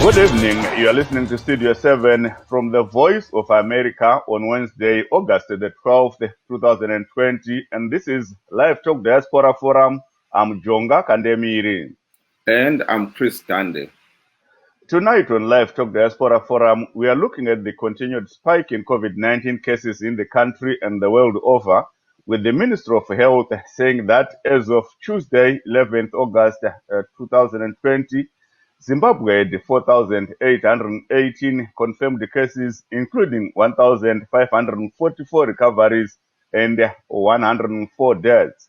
Good evening. You are listening to Studio 7 from the Voice of America on Wednesday, August the 12th, 2020. And this is LiveTalk Diaspora Forum. I'm Jonga Kandemiri. And I'm Chris Dande. Tonight on LiveTalk Diaspora Forum, we are looking at the continued spike in COVID-19 cases in the country and the world over, with the Minister of Health saying that as of Tuesday, 11th August 2020, Zimbabwe had 4,818 confirmed cases, including 1,544 recoveries and 104 deaths.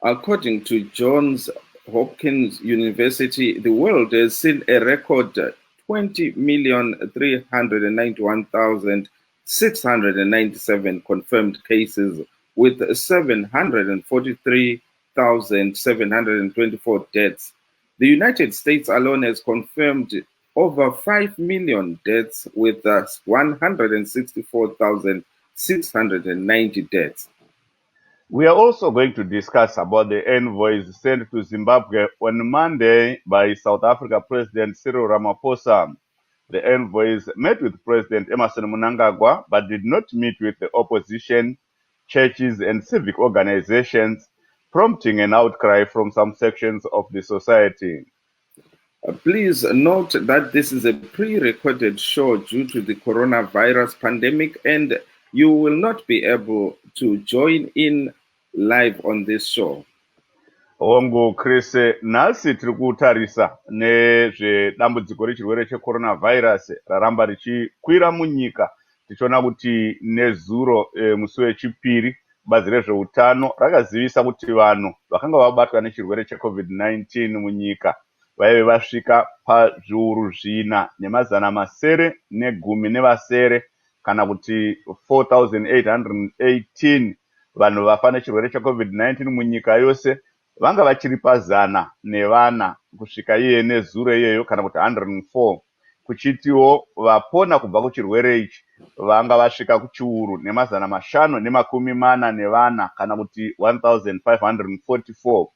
According to Johns Hopkins University, the world has seen a record 20,391,697 confirmed cases, with 743,724 deaths. The United States alone has confirmed over 5 million deaths, with 164,690 deaths. We are also going to discuss about the envoys sent to Zimbabwe on Monday by South Africa President Cyril Ramaphosa. The envoys met with President Emmerson Mnangagwa but did not meet with the opposition, churches and civic organizations, prompting an outcry from some sections of the society. Please note that this is a pre-recorded show due to the coronavirus pandemic, and you will not be able to join in live on this show. Hongu Chris, nhasi tiri kutarisa nezvedambudziko rechirwere checoronavirus raramba richikwira munyika. Tichiona kuti nezuro musi wechipiri bazi rezveutano rakazivisa kuti vanhu vakanga vabatwa nechirwere cheCovid-19 munyika vaive vasvika pazviuru 4,910 kana kuti 4,818 vanhu vafa nechirwere cheCovid-19 munyika yose. Vanga vachiri pazana nevana kusvika iye nezuro iyeyo kana kuti 104. Kuchitiwo vapona kubva kuchirwere ichi vanga vasvika kuchiuru nemazana 540 nevana kana kuti 1,544.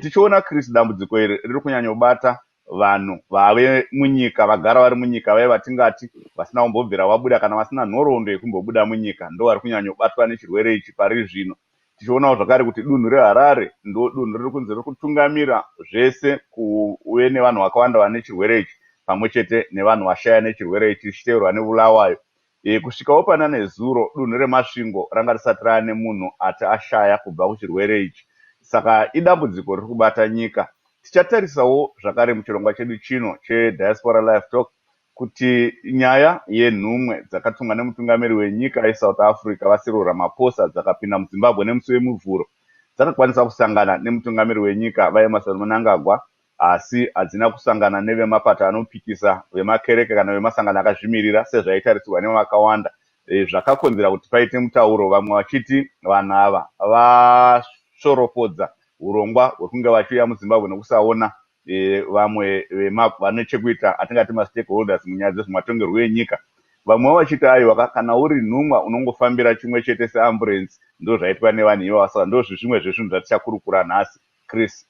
Tichiona Chris, dambudziko iri riri kunyanyobata vanhu vave munyika, vagara vari munyika, vaya vatingati vasina kumbobvira vabuda kana vasina nhoroondo yekumbobuda munyika, ndo vari kunyanyobatwa nechirwere ichi pari zvino. Tichionawo zvakare kuti dunhu reHarare ndo dunhu riri kunze riri kutungamira zvese kuve nevanhu vakawanda vane chirwere ichi pamwe chete nevanhu vashaya nechirwere ichi tichiteverwa neBulawayo. Kusvikawo pana nezuro dunhu reMasvingo ranga risati rane munhu ati ashaya kubva kuchirwere ichi. Saka idambudziko riri kubata nyika. Tichatarisawo zvakare muchirongwa chedu chino cheDiaspora Live Talk kuti nyaya yenhumwe dzakatumwa nemutungamiri wenyika yeSouth Africa vaCyril Ramaphosa dzakapinda muZimbabwe nemusi wemuvhuro dzakakwanisa kusangana nemutungamiri wenyika vaEmmerson Mnangagwa, asi hadzina kusangana nevemapato anopikisa vemakereke kana vemasangano akazvimirira sezvaitarisirwa nevakawanda. Zvakakonzera kuti paite mutauro, vamwe vachiti vanhu ava vashoropodza urongwa hwekunge vachiuya muZimbabwe nekusaona vamwe vane chekuita atingati mastakeholders munyaya dzezvematongerwo enyika. Vamwe vachiti aiwa kana uri nhumwa unongofambira chimwe chete seamburensi, ndo zvaitwa nevanhu ivavo. Saka ndo zvimwe zvezvinhu zvatichakurukura nhasi. Chris.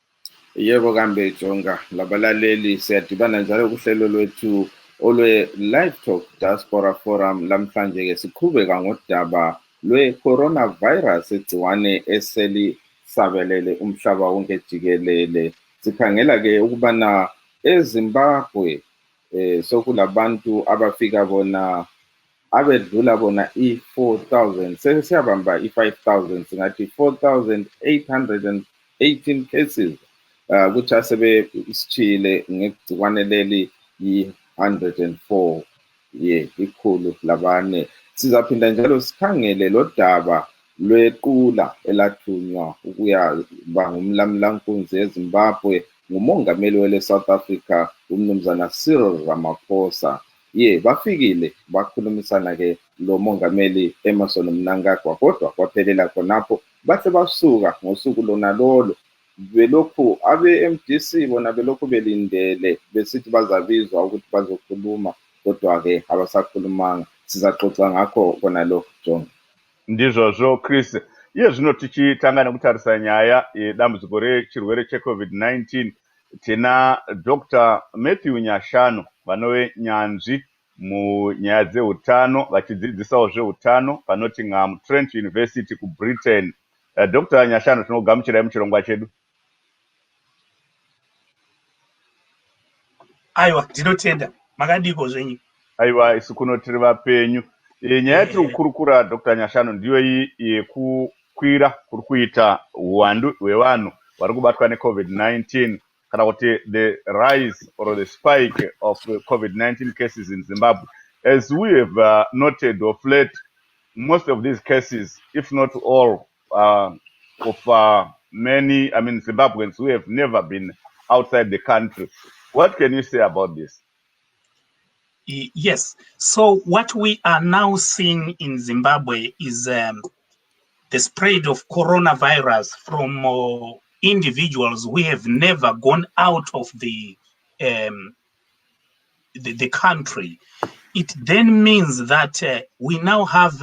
Yebo kambe Jonga, labalaleli siyadibana njalo kuhlelo lwethu olwe-Live Talk Diaspora Forum. Lamhlanje ke siqhubeka ngodaba lwe-coronavirus, igciwane eselisabelele umhlaba wonke jikelele. Sikhangela ke ukubana eZimbabwe sokulabantu abafika bona abedlula bona i-4,000, sesiyabamba i-5,000, singathi 4,818 cases, kuthi asebesitshile ngegciwane leli yi-104 ikhulu labane. Sizaphinda njalo sikhangele lo daba lwequla elathunywa ukuya ngumlamlankunzi eZimbabwe ngumongameli wele South Africa umnumzana Cyril Ramaphosa. Bafikile bakhulumisana ke lo mongameli Emmerson Mnangagwa, kodwa kwaphelela khonapho bahle basuka ngosuku lona lolo. Belokhu abe-MDC bona belokhu belindele besithi bazabizwa ukuthi bazokhuluma, kodwa ke abasakhulumanga. Sizaxoxa ngakho kona lokho John. Ndizvozvo Chris. Iye zvino tichitanga nekutarisa nyaya yedambudziko rechirwere cheCovid-19, tina Dr. Matthew Nyashanu vanove nyanzvi munyaya dzeutano vachidzidzisawo zveutano paNottingham Trent University kuBritain. Dr. Nyashanu, tinogamuchirai muchirongwa chedu. Aiwa, ndinotenda. Makadiko zvenyu. Aiwa, isu kuno tiri vapenyu. Nyaya yatiri kukurukura Dr. Nyashanu ndiyo iyi yekukwira kuri kuita uwandu hwevanhu vari kubatwa neCovid-19, kana kuti the rise or the spike of COVID-19 cases in Zimbabwe. As we have noted of late, most of these cases, if not all, of many, Zimbabweans who have never been outside the country. What can you say about this? Yes. So what we are now seeing in Zimbabwe is the spread of coronavirus from individuals who have never gone out of the country. It then means that we now have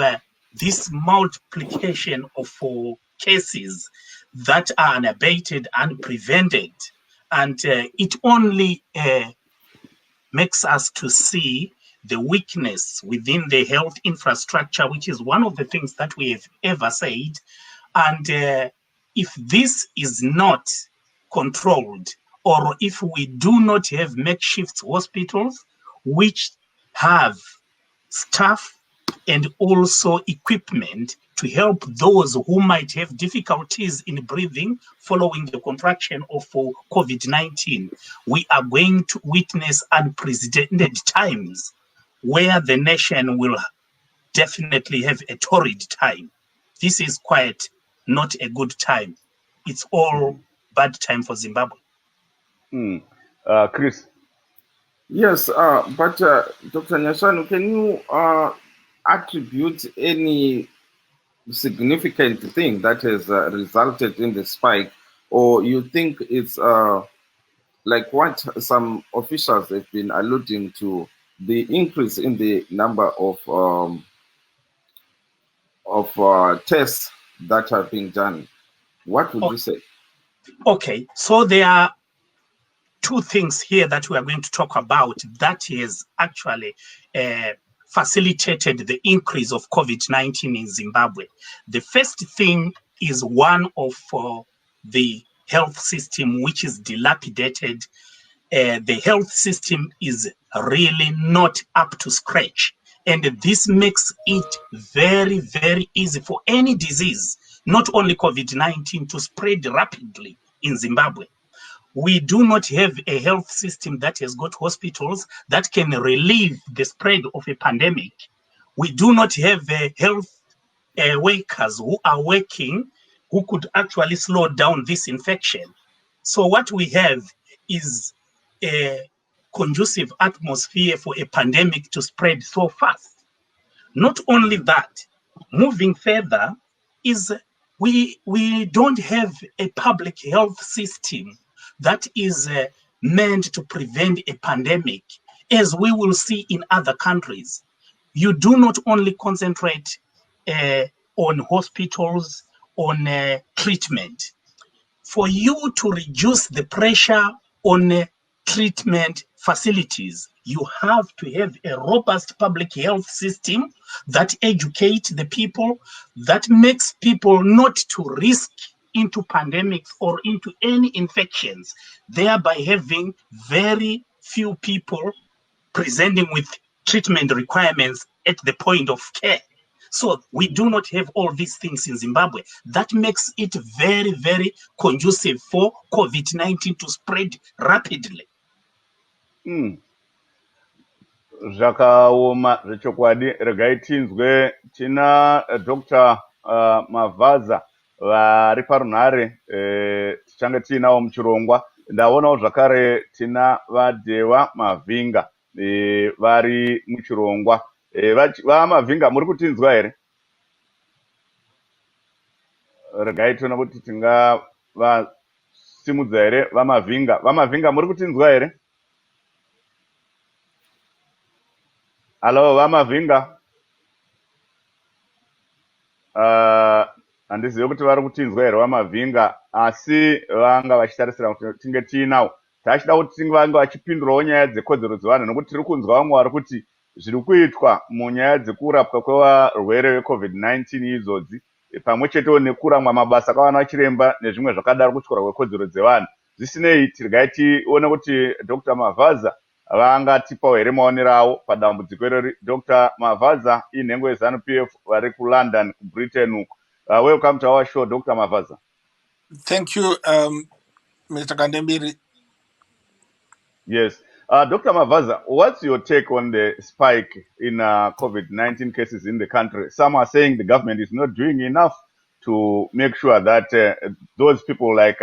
this multiplication of cases that are unabated and prevented, and it only makes us to see the weakness within the health infrastructure, which is one of the things that we have ever said. And if this is not controlled, or if we do not have makeshift hospitals which have staff and also equipment to help those who might have difficulties in breathing following the contraction of COVID-19, we are going to witness unprecedented times where the nation will definitely have a torrid time. This is quite not a good time. It's all bad time for Zimbabwe. Chris? Yes, but Dr. Nyashanu, can you attribute any significant thing that has resulted in the spike, or you think it's like what some officials have been alluding to, the increase in the number of tests that are being done? What would you say? Okay, so there are two things here that we are going to talk about that is actually facilitated the increase of COVID-19 in Zimbabwe. The first thing is one of the health system, which is dilapidated. The health system is really not up to scratch. And this makes it very, very easy for any disease, not only COVID-19, to spread rapidly in Zimbabwe. We do not have a health system that has got hospitals that can relieve the spread of a pandemic. We do not have health workers who are working who could actually slow down this infection. So what we have is a conducive atmosphere for a pandemic to spread so fast. Not only that, moving further is we don't have a public health system that is meant to prevent a pandemic, as we will see in other countries. You do not only concentrate on hospitals, on treatment. For you to reduce the pressure on treatment facilities, you have to have a robust public health system that educates the people, that makes people not to risk into pandemics or into any infections, thereby having very few people presenting with treatment requirements at the point of care. So we do not have all these things in Zimbabwe. That makes it very, very conducive for COVID-19 to spread rapidly. Zvakaoma zvechokwadi. Regai tinzwe tina Dr. Mavaza vari parunhare tichange tiinawo muchirongwa. Ndaonawo zvakare tina vaDhewa Mavhinga vari muchirongwa. VaMavhinga, muri kutinzwa here? Regai tiona kuti tingavasimudza here vaMavhinga. VaMavhinga, muri kutinzwa here? Halo vaMavhinga. Handizivi kuti vari kutinzwa here vaMavhinga, asi vanga vachitarisira kuti tinge tiinawo. tachida kuti vange vachipindurawo nyaya dzekodzero dzevanhu, nokuti tiri kunzwa vamwe vari kuti zviri kuitwa munyaya dzekurapwa kwevarwere veCovid-19 idzodzi, pamwe chetewo nekuramwa mabasa kwavana vachiremba nezvimwe zvakadaro kutyora kwekodzero dzevanhu. Zvisinei, tirigai tione kuti Dr. Mavaza vangatipawo here maonero avo padambudziko irori. Dr. Mavaza inhengo yeZANU-PF vari kuLondon, kuBritain uko. Welcome to our show, Dr. Mavaza. Thank you, Mr. Kandembiri. Yes. Dr. Mavaza, what's your take on the spike in COVID-19 cases in the country? Some are saying the government is not doing enough to make sure that those people like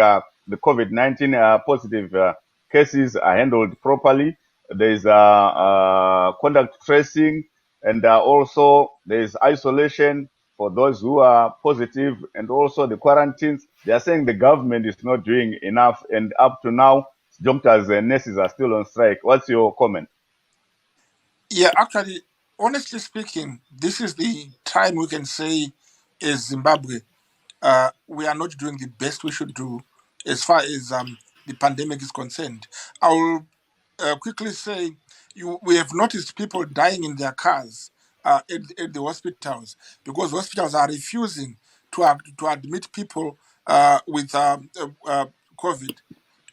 the COVID-19 positive cases are handled properly. There's contact tracing, and also there's isolation for those who are positive, and also the quarantines. They are saying the government is not doing enough, and up to now, doctors and nurses are still on strike. What's your comment? Yeah, actually, honestly speaking, this is the time we can say as Zimbabwe, we are not doing the best we should do as far as the pandemic is concerned. I will quickly say we have noticed people dying in their cars at the hospitals because hospitals are refusing to admit people with COVID.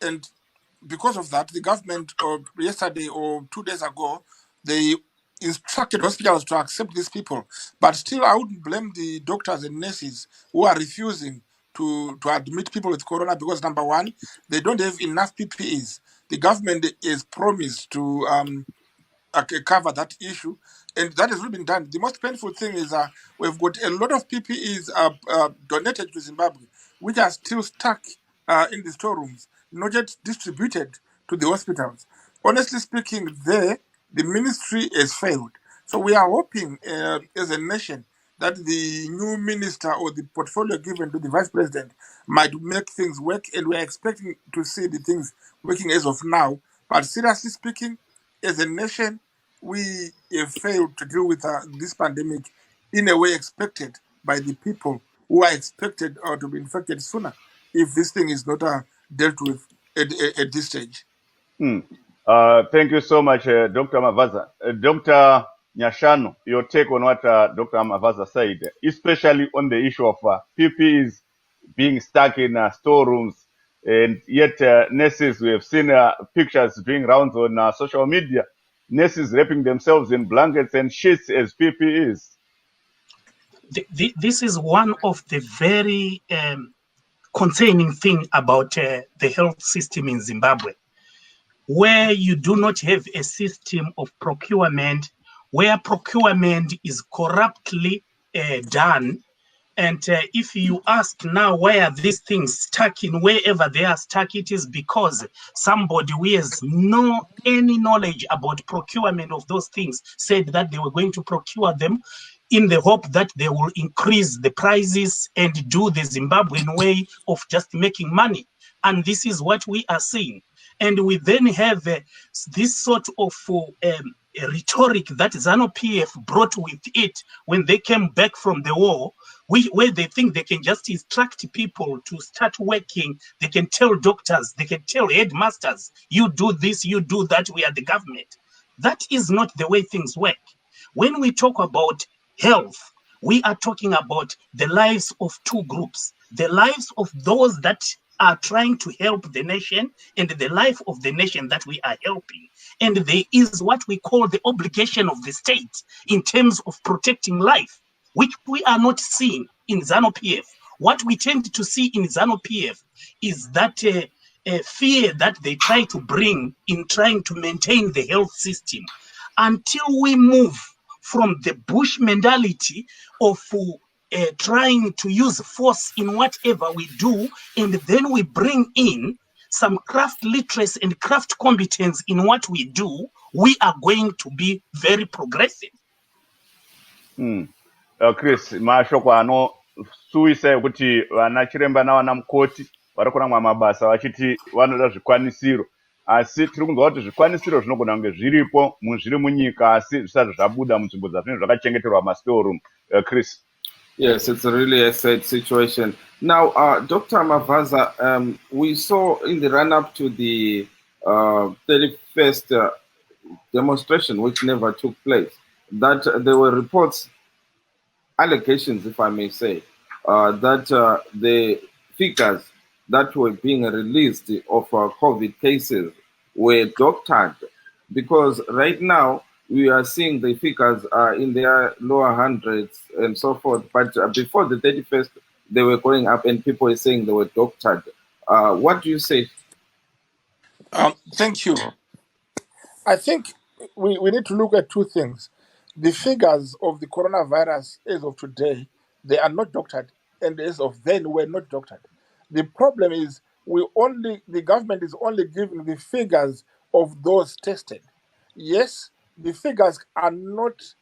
And because of that, the government yesterday or 2 days ago, they instructed hospitals to accept these people. But still, I wouldn't blame the doctors and nurses who are refusing to admit people with corona because, number one, they don't have enough PPEs. The government is promised to cover that issue, and that has really been done. The most painful thing is we've got a lot of PPEs donated to Zimbabwe, which are still stuck in the storerooms, not yet distributed to the hospitals. Honestly speaking, the ministry has failed. So we are hoping as a nation that the new minister or the portfolio given to the vice president might make things work, and we're expecting to see the things working as of now. But seriously speaking, as a nation, we have failed to deal with this pandemic in a way expected by the people who are expected to be infected sooner if this thing is not dealt with at this stage. Thank you so much, Dr. Mavaza. Dr. Nyashanu, your take on what Dr. Mavaza said, especially on the issue of PPEs being stuck in storerooms, and yet nurses, we have seen pictures doing rounds on social media, nurses wrapping themselves in blankets and sheets as PPEs. This is one of the very concerning thing about the health system in Zimbabwe, where you do not have a system of procurement, where procurement is corruptly done. And if you ask now why are these things stuck in wherever they are stuck, it is because somebody who has any knowledge about procurement of those things said that they were going to procure them in the hope that they will increase the prices and do the Zimbabwean way of just making money. And this is what we are seeing. And we then have this sort of rhetoric that ZANU-PF brought with it when they came back from the war, where they think they can just instruct people to start working. They can tell doctors, they can tell headmasters, you do this, you do that, we are the government. That is not the way things work. When we talk about health, we are talking about the lives of two groups, the lives of those that are trying to help the nation and the life of the nation that we are helping. And there is what we call the obligation of the state in terms of protecting life, which we are not seeing in ZANU-PF. What we tend to see in ZANU-PF is that fear that they try to bring in trying to maintain the health system. Until we move from the Bush mentality of trying to use force in whatever we do, and then we bring in some craft literacy and craft competence in what we do, we are going to be very progressive. Chris, mashoko anosuwisa kuti vana chiremba navana mukoti vari kuramwa mabasa vachiti vanoda zvikwanisiro, asi tiri kunzwa kuti zvikwanisiro zvinogona kunge zviripo zviri munyika asi zvisati zvabuda munzvimbo dzazvinenge zvakachengeterwa mastoreroom. Chris. Yes, it's really a sad situation. Now, Dr. Mavaza, we saw in the run-up to the 31st demonstration, which never took place, that there were reports, allegations, if I may say, that the figures that were being released of COVID cases were doctored, because right now we are seeing the figures are in their lower hundreds and so forth, but before the 31st, they were going up and people were saying they were doctored. What do you say? Thank you. I think we need to look at two things. The figures of the coronavirus as of today, they are not doctored, and as of then were not doctored. The problem is the government is only giving the figures of those tested. Yes, the figures are not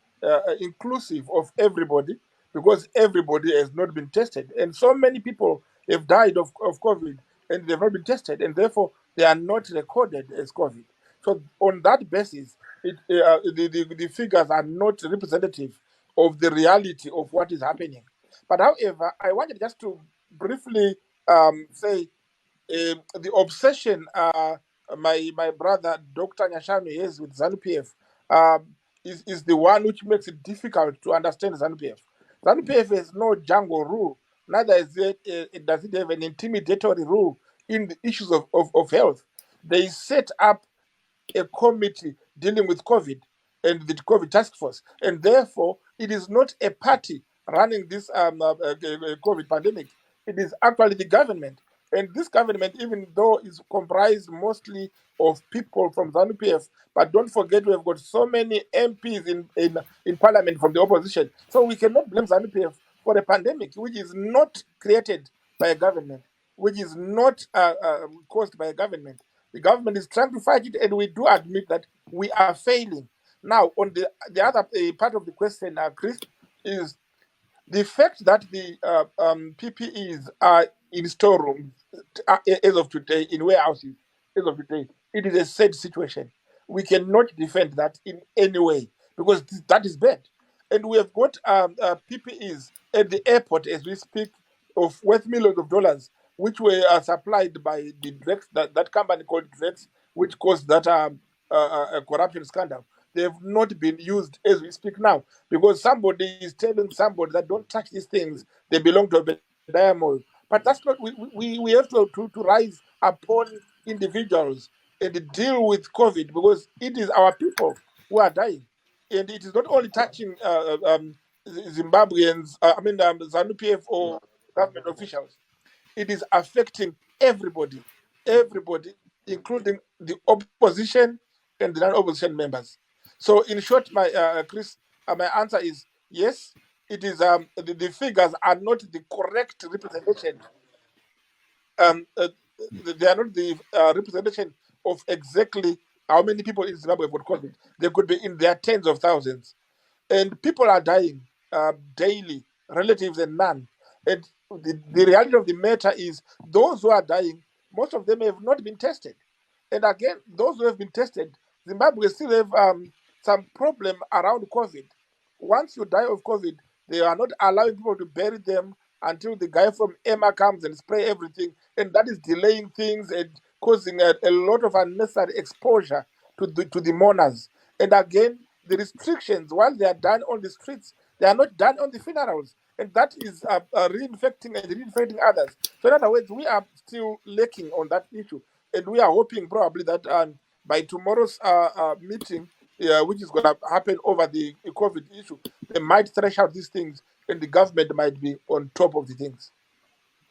inclusive of everybody, because everybody has not been tested, and so many people have died of COVID and they've not been tested, and therefore they are not recorded as COVID. So on that basis, the figures are not representative of the reality of what is happening. But however, I wanted just to briefly say the obsession my brother Dr. Nyashami has with ZANU-PF is the one which makes it difficult to understand ZANU-PF. ZANU-PF has no jungle rule, neither is does it have an intimidatory rule in the issues of health. They set up a committee dealing with COVID and the COVID task force, and therefore it is not a party running this COVID pandemic. It is actually the government, and this government, even though is comprised mostly of people from ZANU-PF, but don't forget we have got so many MPs in parliament from the opposition, so we cannot blame ZANU-PF for a pandemic which is not created by a government, which is not caused by a government. The government is trying to fight it, and we do admit that we are failing. Now, on the other part of the question, Chris, is the fact that the PPEs are in storerooms as of today, in warehouses as of today. It is a sad situation. We cannot defend that in any way, because that is bad. And we have got PPEs at the airport as we speak of worth millions of dollars, which were supplied by the Drex, that company called Drex, which caused that corruption scandal. They have not been used as we speak now, because somebody is telling somebody that don't touch these things, they belong to a diamond. But that's not, we have to rise upon individuals and deal with COVID, because it is our people who are dying. And it is not only touching Zimbabweans, ZANU-PF or government officials. It is affecting everybody, including the opposition and the non-opposition members. So, in short, my Chris, my answer is yes. It is the figures are not the correct representation. They are not the representation of exactly how many people in Zimbabwe have got COVID. They could be in their tens of thousands, and people are dying daily, relatives and none. And the reality of the matter is, those who are dying, most of them have not been tested. And again, those who have been tested, Zimbabwe still have some problem around COVID. Once you die of COVID, they are not allowing people to bury them until the guy from EMA comes and spray everything, and that is delaying things and causing a lot of unnecessary exposure to the mourners. And again, the restrictions, while they are done on the streets, they are not done on the funerals, and that is reinfecting others. So in other words, we are still lacking on that issue, and we are hoping probably that by tomorrow's meeting, which is going to happen over the COVID issue, they might thresh out these things, and the government might be on top of the things.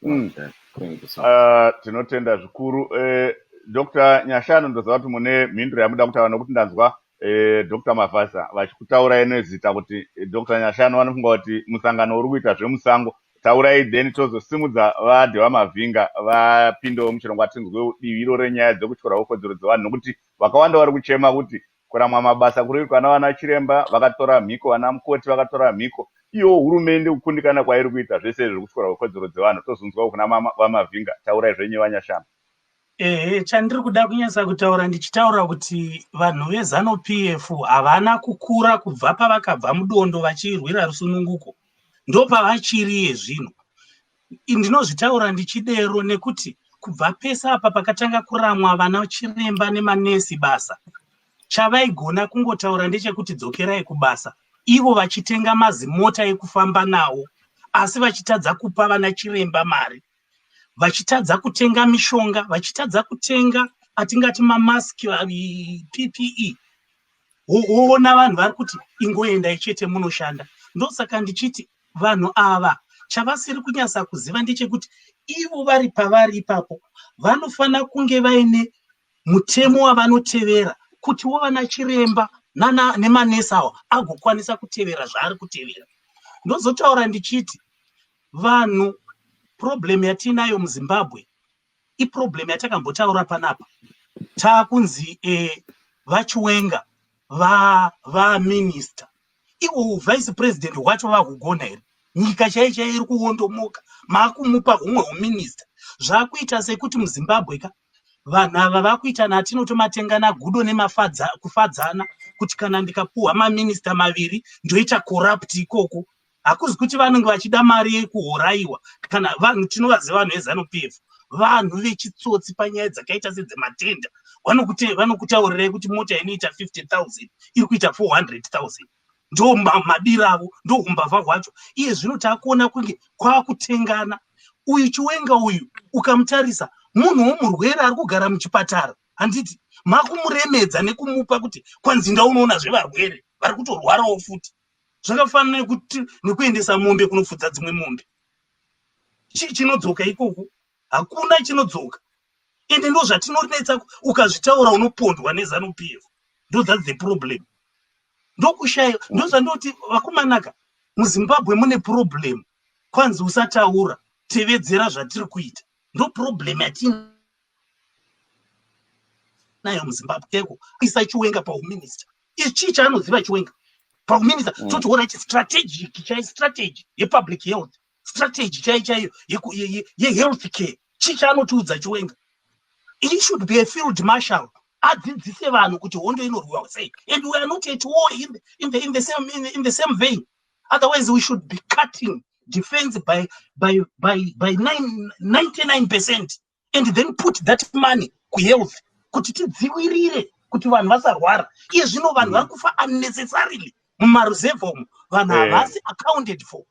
Okay. Thank you so much. Tinotenda zvikuru. Dr. Nyashano ndoziva kuti mune mhinduro yamuda kutaura, nokuti ndanzwa Dr. Mavasa vachikutaurai nezita kuti Dr. Nyashano vanofunga kuti musangano uri kuita zvemusango. Taurai then tozosimudza vadhi vamavhinga vapindewo muchirongwa tinzwe divi iro renyaya dzekutyora kodzero dzevanhu, nokuti vakawanda vari kuchema kuti kuramwa mabasa kuri kana vana chiremba vakatora mhiko, vana mukoti vakatora mhiko, iwo hurumende kukundikana kwairi kuita zvese zviri kutyora kodzero dzevanhu. Tozonzwa kuna vamavhinga. Taurai zvenyu Vanyashama. Chandiri kuda kunyasa kutaura ndichitaura kuti vanhu veZANU-PF havana kukura kubva pavakabva mudondo vachirwira rusununguko, ndo pavachiri zvino. Ndinozvitaura ndichidero nekuti kubva pese apa pakatanga kuramwa vana chiremba nemanesi basa, chavaigona kungotaura ndechekuti dzokerai kubasa, ivo vachitenga mazimota ekufamba nawo, asi vachitadza kupa vana chiremba mari, vachitadza kutenga mishonga, vachitadza kutenga atingati mamaski, PPE. Woona vanhu vari kuti ingoendai chete munoshanda. Ndosaka ndichiti vanhu ava chavasiri kunyasa kuziva ndechekuti ivo vari pavari ipapo vanofana kunge vaine mutemo wavanotevera kuti vana chiremba nemanesi awo agokwanisa kutevera zvaari kutevera. Ndozotaura ndichiti vanhu, problem yatinayo muZimbabwe iproblem yatakambotaura panapa. Taakunzi vachiwenga vaminista, ivo vice president wacho vakugona here? Nyika chaiyo iri kuondomoka, makumupa humwe huminista. Zvakuita sekuti muZimbabwe ka vanhu ava vakuita natinotomatengana gudo kufadzana kuti kana ndikapuhwa maminista maviri ndoita corrupt ikoko. Hakuzi kuti vanenge vachida mari yekuhoraiwa, kana vanhu tinovaziva vanhu veZANU-PF, vanhu vechitsotsi panyaya dzakaita sedzematenda. Vanokutaurirai kuti mota inoita 50,000 iri kuita 400,000. Ndo madiro avo, ndo umbavha hwacho. Iye zvino takuona kunge kwakutengana. Uyu chiwenga uyu ukamutarisa munhu womurwere ari kugara muchipatara, handiti makumuremedza nekumupa kuti kwanzinda unoona zvevarwere vari kutorwarawo futi. Zvakafanana nekuendesa mombe kunofudza dzimwe mombe. Chinodzoka ikoko? Hakuna chinodzoka. Ende ndo zvatinonetsa, ukazvitaura unopondwa neZANU-PF. Ndo that's the problem. Ndokushaya, ndo zvandoti vakomanaka, muZimbabwe mune problem. Kwanzi usataura, tevedzera zvatiri kuita. Ndo problem yatinayo muZimbabwe keko, isa chiwenga pauminista. Ichi chaanoziva chiwenga pauminista, totoona strategy yepublic health, strategy chaiyo yehealth care. Chichaanotiudza chiwenga. He should be a field marshal. Adzidzise vanhu kuti hondo inorwiwa sei. And we are not at war in the same vein. Otherwise we should be cutting defense by 99%, and then put that money ku health kuti tidzivirire kuti vanhu vasarwara. Iye zvino vanhu vari kufa unnecessarily mumareserve umu, vanhu havasi accounted for.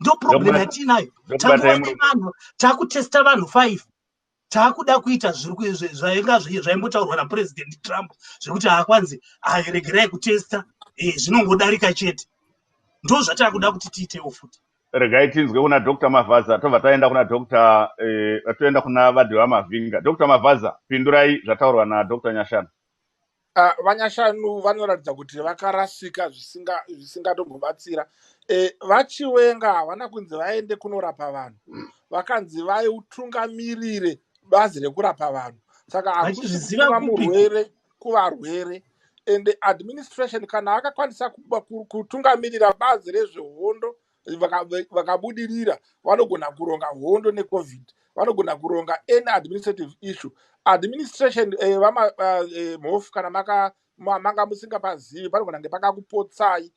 Ndo problem yatinayo. Vanhu takutesta vanhu 5. Takuda kuita zvaimbotaurwa naPresident Trump zvekuti hakwanzi regerai kutesta, zvinongodarika chete. Ndo zvatakuda kuti tiitewo futi. Regai tinzwe kuna Dr. Mavaza, tobva taenda kuna toenda kuna Vadhiwa Mavhinga. Dr. Mavaza, pindurai zvataurwa na Dr. Nyashanu. Vanyashanu vanoratidza kuti vakarasika zvisingatombobatsira. Vachiwenga havana kunzi vaende kunorapa vanhu, vakanzi vaitungamirire bazi rekurapa vanhu. Saka hakuziva murwere kuvarwere. And administration kana vakakwanisa kutungamirira bazi rezvehondo vakabudirira, vanogona kuronga hondo neCovid, vanogona kuronga any administrative issue. Administration mhofu kana manga musingapazivi panogona kunge pakakupotsai.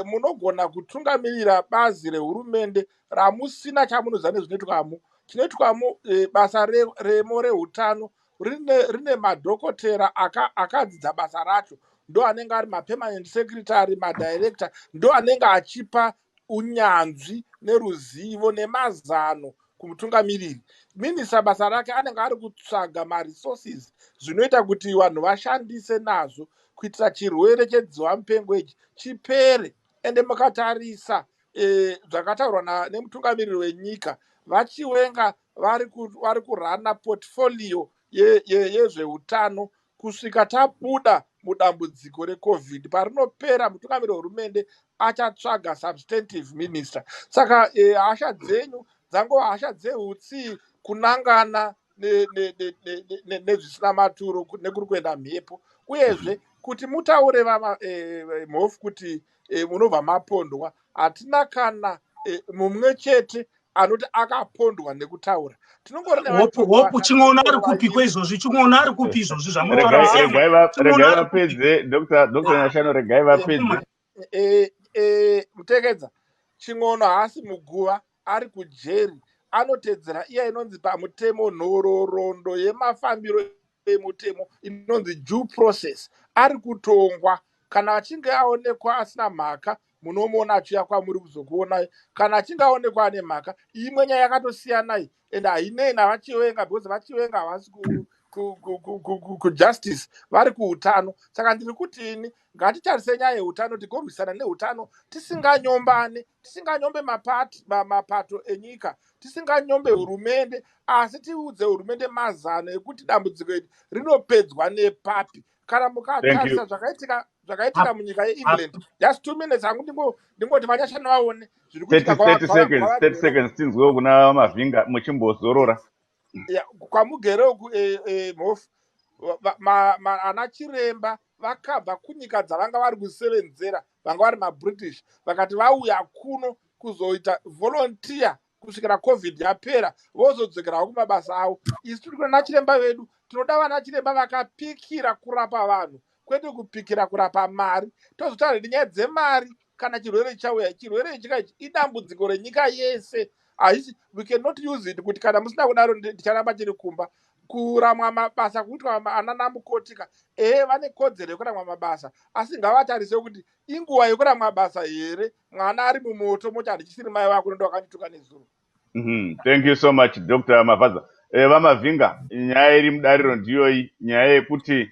Munogona kutungamirira bazi rehurumende ramusina chamunoziva nezvinoitwamo. Chinoitwamo basa remo rehutano rine madhokotera akadzidza basa racho, ndo anenge ari mapermanent secretary, madirector, ndo anenge achipa unyanzvi neruzivo nemazano kumutungamiriri. Minisa basa rake anenge ari kutsvaga maresources zvinoita kuti vanhu vashandise nazvo kuitira chirwere chedziwamupengo ichi chipere. Ende mukatarisa zvakataurwa nemutungamiriri wenyika, Vachiwenga vari kurana portfolio yezveutano kusvika tabuda mudambudziko reCovid. Parinopera mutungamiriri wehurumende achatsvaga substantive minister. Saka hasha dzenyu dzangova hasha dzeutsi, kunangana nezvisina maturo nekuri kuenda mhepo. Uyezve kuti mutaure mhofu kuti munobva mapondwa, hatina kana mumwe chete anoti akapondwa nekutaura. Hopu chingona ari kupi kwezvozvi, chingona ari kupi izvozvi regai vapedze. Dr. Nyashanu, regai vapedze. Mutekedza, Chingono haasi muguva, ari kujeri, anotedzera iya inonzi pamutemo nhororondo yemafambiro emutemo inonzi due process ari kutongwa. Kana achinge aonekwa asina mhaka munomuona achiuya kwamuri kuzokuonai. Kana achinge aonekwa ane mhaka, imwe nyaya yakatosiyanai ende hainei navachivenga because vachivenga havasi kujustice, vari kuutano. Saka ndiri kuti ini ngatitarise nyaya yeutano, tigorwisana neutano tisinganyombane, tisinganyombe mapato enyika, tisinganyombe hurumende, asi tiudze hurumende mazano ekuti dambudziko iri rinopedzwa nepapi. Kana mukatarisa zvakaitika munyika yeEngland, just 2 minutes hangu ndingoti vanyashanu vaone zviri kuitika 30 seconds tinzwewo kuna Mavhinga muchimbozorora. Kwamugere uku mhofu ana chiremba vakabva kunyika dzavanga vari kusevenzera, vanga vari maBritish, vakati vauya kuno kuzoita volunteer kusvikira covid yapera vozodzokerawo kumabasa avo. Isi tiri kuna chiremba vedu, tinoda vana chiremba vakapikira kurapa vanhu, kwete kupikira kurapa mari. Tozotaura nyaya dzemari kana chirwere chauya. Chirwere ichi idambudziko renyika yese. We cannot use it kuti kana musina kudaro ndicharamba chiri kumba. Kuramwa mabasa kuitwa ana mukotika vane kodzero yekuramwa mabasa, asi ngavatarise kuti inguva yekuramwa mabasa here. Mwana ari mumoto moti handichisiri mai vako ndoda wakandituka nezuro. Thank you so much Dr. Mavadza. Vamavhinga, nyaya iri mudariro ndiyoyi, nyaya yekuti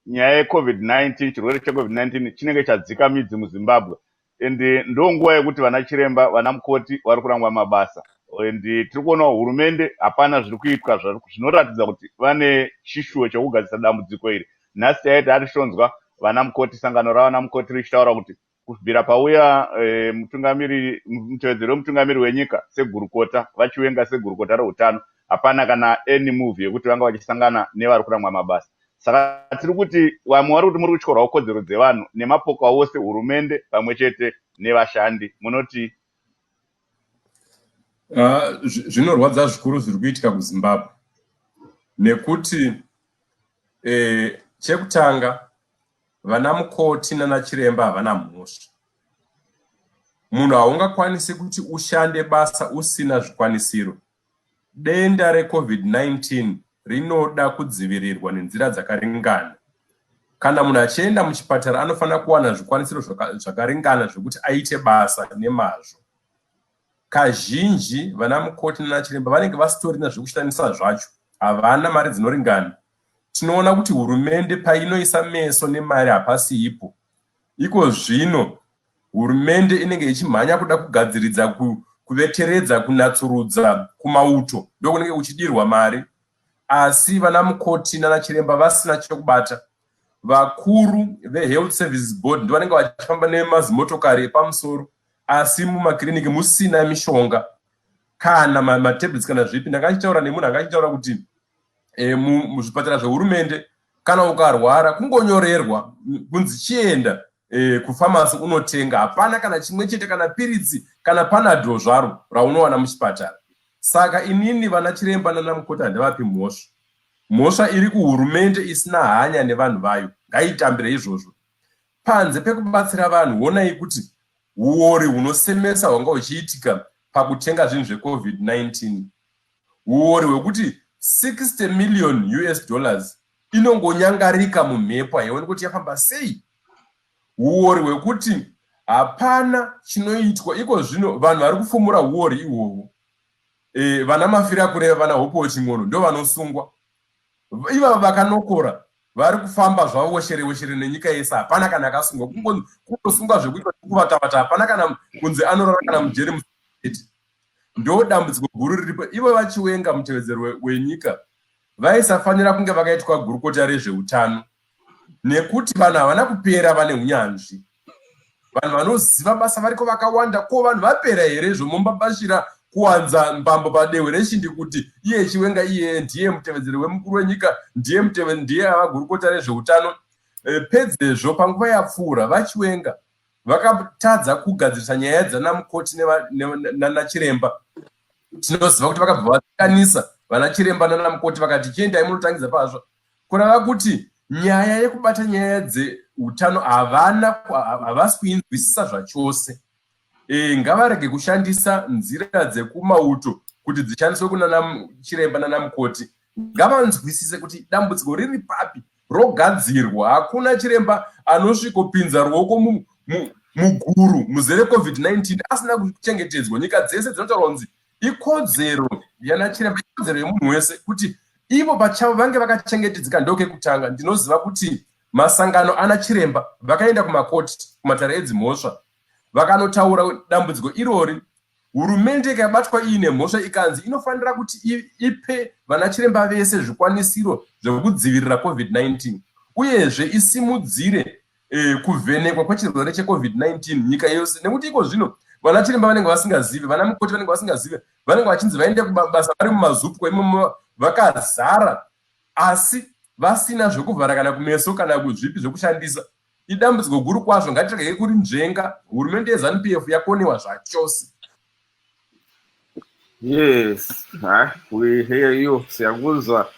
nyaya yeCovid-19, chirwere cheCovid-19 chinenge chadzika midzi muZimbabwe, ende ndonguva yekuti vana chiremba, vana mukoti vari kurangwa mabasa. Ende tiri kuona hurumende hapana zviri kuitwa zvinoratidza kuti vane chishuwo chekugadzisa dambudziko iri. Nhasi yaita arishonzwa vana mukoti, sangano ravana mukoti richitaura kuti kubvira pauya mutevedzeri wemutungamiri wenyika segurukota, vachivenga segurukota reutano, hapana kana any move yekuti vanga vachisangana nevari kurangwa mabasa. Saka tiri kuti vamwe vari kuti muri kutyorwawo kodzero dzevanhu nemapoka ose, hurumende pamwe chete nevashandi. Munoti zvinorwadza zvikuru zviri kuitika kuZimbabwe nekuti chekutanga vana mukoti nana chiremba havana mhosva. Munhu haungakwanisi kuti ushande basa usina zvikwanisiro. Denda reCovid-19 rinoda kudzivirirwa nenzira dzakaringana. Kana munhu achienda muchipatara anofanira kuwana zvikwanisiro zvakaringana zvokuti aite basa nemazvo. Kazhinji vana mukoti nana chiremba vanenge vasitorina zvekushandisa zvacho, havana mari dzinoringana. Tinoona kuti hurumende painoisa meso nemari hapasiipo. Iko zvino hurumende inenge ichimhanya kuda kugadziridza kuveteredza kunatsurudza kumauto, ndokunenge kuchidirwa mari. Asi vana mukoti nana chiremba vasina chokubata. Vakuru veHealth Services Board ndo vanenge vachifamba nemazimotokari epamusoro, asi mumakiriniki musina mishonga kana matablets kana zvipi. Ndakachitaura nemunhu akachitaura kuti muzvipatara zvehurumende kana ukarwara kungonyorerwa kunzi chienda kufamasi unotenga, hapana kana chimwe chete, kana piritsi kana panadol zvaro raunowana muchipatara. Saka inini vana chiremba nana mukoti handavapi mhosva. Mhosva iri kuhurumende isina hanya nevanhu vayo, ngaitambire izvozvo. Panze pekubatsira vanhu, honai kuti uori hunosemesa hwanga huchiitika pakutenga zvinhu zveCovid-19. Uori hwekuti $60 million inongonyangarika mumhepo, haioni kuti yafamba sei. Uori hwekuti hapana chinoitwa. Iko zvino vanhu vari kufumura uori ihwohwo. Vana mafira kureva, vana hopo weching'ono ndo vanosungwa. Ivava vakanokora vari kufamba zvavo weshere nenyika yese, hapana kana akasungwa. Kungosungwa zvekuitwa kuvatavata, hapana kana kunzi anorara kana mujeri museti. Ndo dambudziko guru riripo. Ivo vachiwenga mutevedzeri wenyika vaisafanira kunge vakaitwa gurukota rezveutano, nekuti vanhu havana kupera vane unyanzvi. Vanhu vanoziva basa variko vakawanda. Ko vanhu vapera here zvomumbabashira kuwanza mbambo padehwe rechindi kuti iye chiwenga iye ndiye mutevedzeri wemukuru wenyika, ndiye avagurukota rezveutano. Pedzezvo panguva yapfuura vachiwenga vakatadza kugadzirisa nyaya dzana mukoti nana chiremba. Tinoziva kuti vakabva vakanisa vana chiremba nana mukoti vakati chiendai munotangidza pazvo. Kurava kuti nyaya yekubata nyaya dzeutano havasi kuinzwisisa zvachose. Ngavarege kushandisa nzira dzekumauto kuti dzishandiswe kuna chiremba nana mukoti ngavanzwisise kuti dambudziko riri papi rogadzirwa. Hakuna chiremba anosvikopinza ruoko muguru muzere COVID-19 asina kuchengetedzwa. Nyika dzese dzinotaura kunzi ikodzero yana chiremba, ikodzero yemunhu wese kuti ivo pachavo vange vakachengetedzeka. Ndokekutanga ndinoziva kuti masangano ana chiremba vakaenda kumakoti, kumatare edzimhosva, vakanotaura dambudziko irori. Hurumende ikabatwa iine mhosva ikanzi inofanira kuti ipe vana chiremba vese zvikwanisiro zvekudzivirira COVID-19 uyezve isimudzire kuvhenekwa kwechirwere cheCovid-19 nyika yose, nekuti iko zvino vana chiremba vanenge vasingazivi, vana mukoti vanenge vasingazivi, vanenge vachinzi vaende kubasa vari mumazupu imomo vakazara asi vasina zvekuvhara kana kumeso kana kuzvipi zvekushandisa. Idambudziko guru kwazvo. Ngatirege kuri nzvenga. Hurumende yeZANU-PF yakonewa zvachose. Yes, we hear you. Siyakuzwa.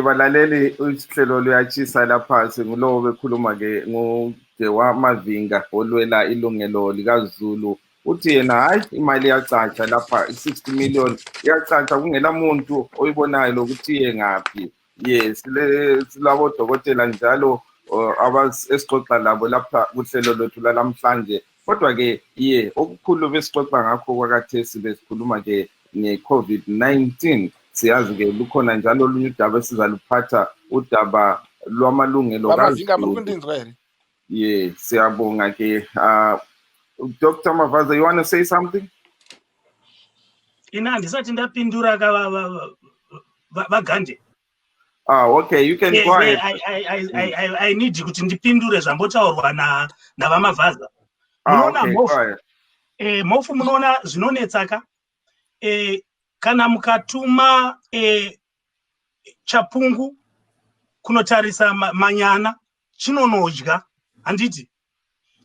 Balaleli uhlelo luyachisa lapha ngulowo bekhuluma ke ngoDewa Mavinga olwela ilungelo likaZulu. Uthi yena hayi imali yacatsha lapha 60 million yacatsha kungela muntu oyibonayo lokuthi yengaphi. Yes, silabo dokotela njalo abasixoxa labo lapha kuhlelo lwethu lamhlanje. Kodwa ke okukhulu besixoxa ngakho kwakathesi besikhuluma ke nge-COVID-19. Siyazi ke lukhona njalo olunye udaba esizaluphatha, udaba lwamalungelo kaZulu. Siyabonga ke. Dr. Mavaza, you want to say something? Ndisathi ndapindura vagande. Okay, you can go ahead. I need kuti ndipindure zvambotaurwa navamavhaza. Munoona mofu munoona zvinonetsaka kana mukatuma chapungu kunotarisa manyana chinonodya, handiti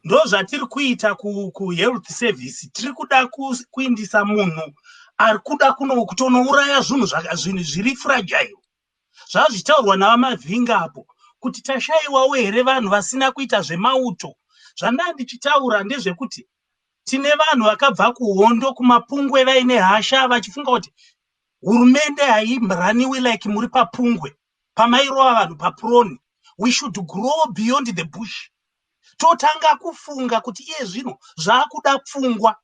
ndo zvatiri kuita ku-health service. Tiri kuda kuindisa munhu ari kuda kutonouraya zvinhu zviri fragile. Zvazvitaurwa navamavinga apo kuti tashaiwawo here vanhu vasina kuita zvemauto. Zvandandichitaura ndezvekuti tine vanhu vakabva kuhondo kumapungwe vaine hasha vachifunga kuti hurumende hairaniwi like muri papungwe pamairova vanhu papuroni. We should grow beyond the bush. Totanga kufunga kuti iye zvino zvakuda pfungwa.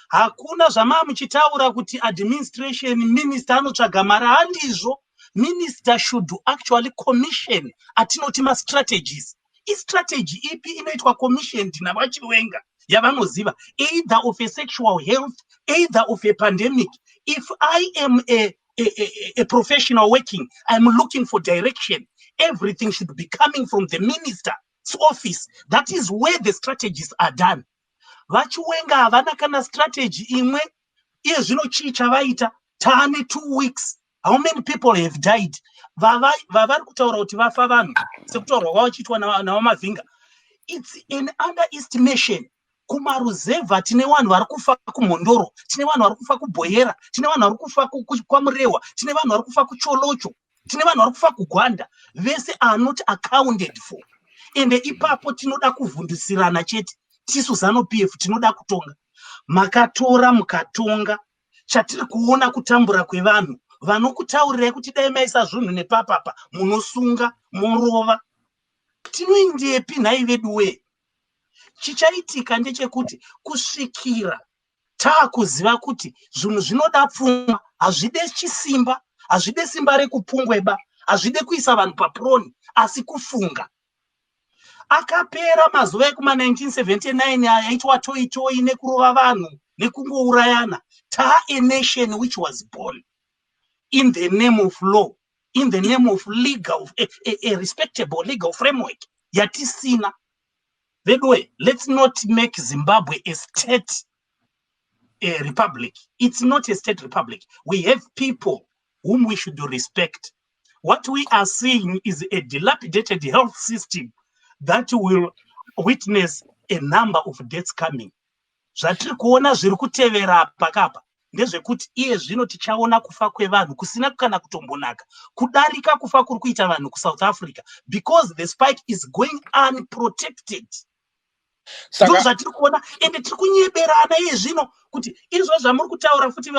Hakuna zvamamuchitaura kuti administration minister anotsvaga mari. Handizvo. Minister should actually commission atinoti strategies. Strategy ipi inoitwa commission navachiwenga yavanoziva, either of a sexual health, either of a pandemic. If I am a professional working, I'm looking for direction. Everything should be coming from the minister's office. That is where the strategies are done. Vachiwenga havana kana strategy imwe. Iye zvino chii chavaita taane 2 weeks. How many people have died? Vavari kutaura kuti vafa vanhu sekutaurwa kwavachiitwa navamavinga. It's an underestimation. Kumaruzevha tine vanhu vari kufa kumhondoro, tine vanhu vari kufa kubhoyera, tine vanhu vari kufa kwamurewa, tine vanhu vari kufa kucholocho, tine vanhu vari kufa kugwanda. Vese are not accounted for. Ende ipapo tinoda kuvhundusirana chete. Tisu ZANU-PF tinoda kutonga. Makatora mukatonga. Chatiri kuona kutambura kwevanhu. Vanokutaurira kuti dai maisa zvinhu nepapapa munosunga morova. Tinoendepi nhai vedu we? Chichaitika ndechekuti kusvikira taakuziva kuti zvinhu zvinoda pfungwa, hazvide chisimba, hazvide simba rekupungweba, hazvide kuisa vanhu papuroni, asi kufunga. Akapera mazuva ekuma1979 aitwa toi nekurova vanhu nekungourayana. A nation which was born in the name of law, in the name of legal, a respectable legal framework. Yatisina. Vedwe, let's not make Zimbabwe a state republic. It's not a state republic. We have people whom we should respect. What we are seeing is a dilapidated health system that will witness a number of deaths coming. Zvatiri kuona zviri kutevera pakapa ndezvekuti iye zvino tichaona kufa kwevanhu kusina kana kutombonaka kudarika kufa kuri kuita vanhu kuSouth Africa, because the spike is going unprotected. Ndo zvatiri kuona ende tiri kunyeberana zvino kuti izvo zvamuri kutaura futi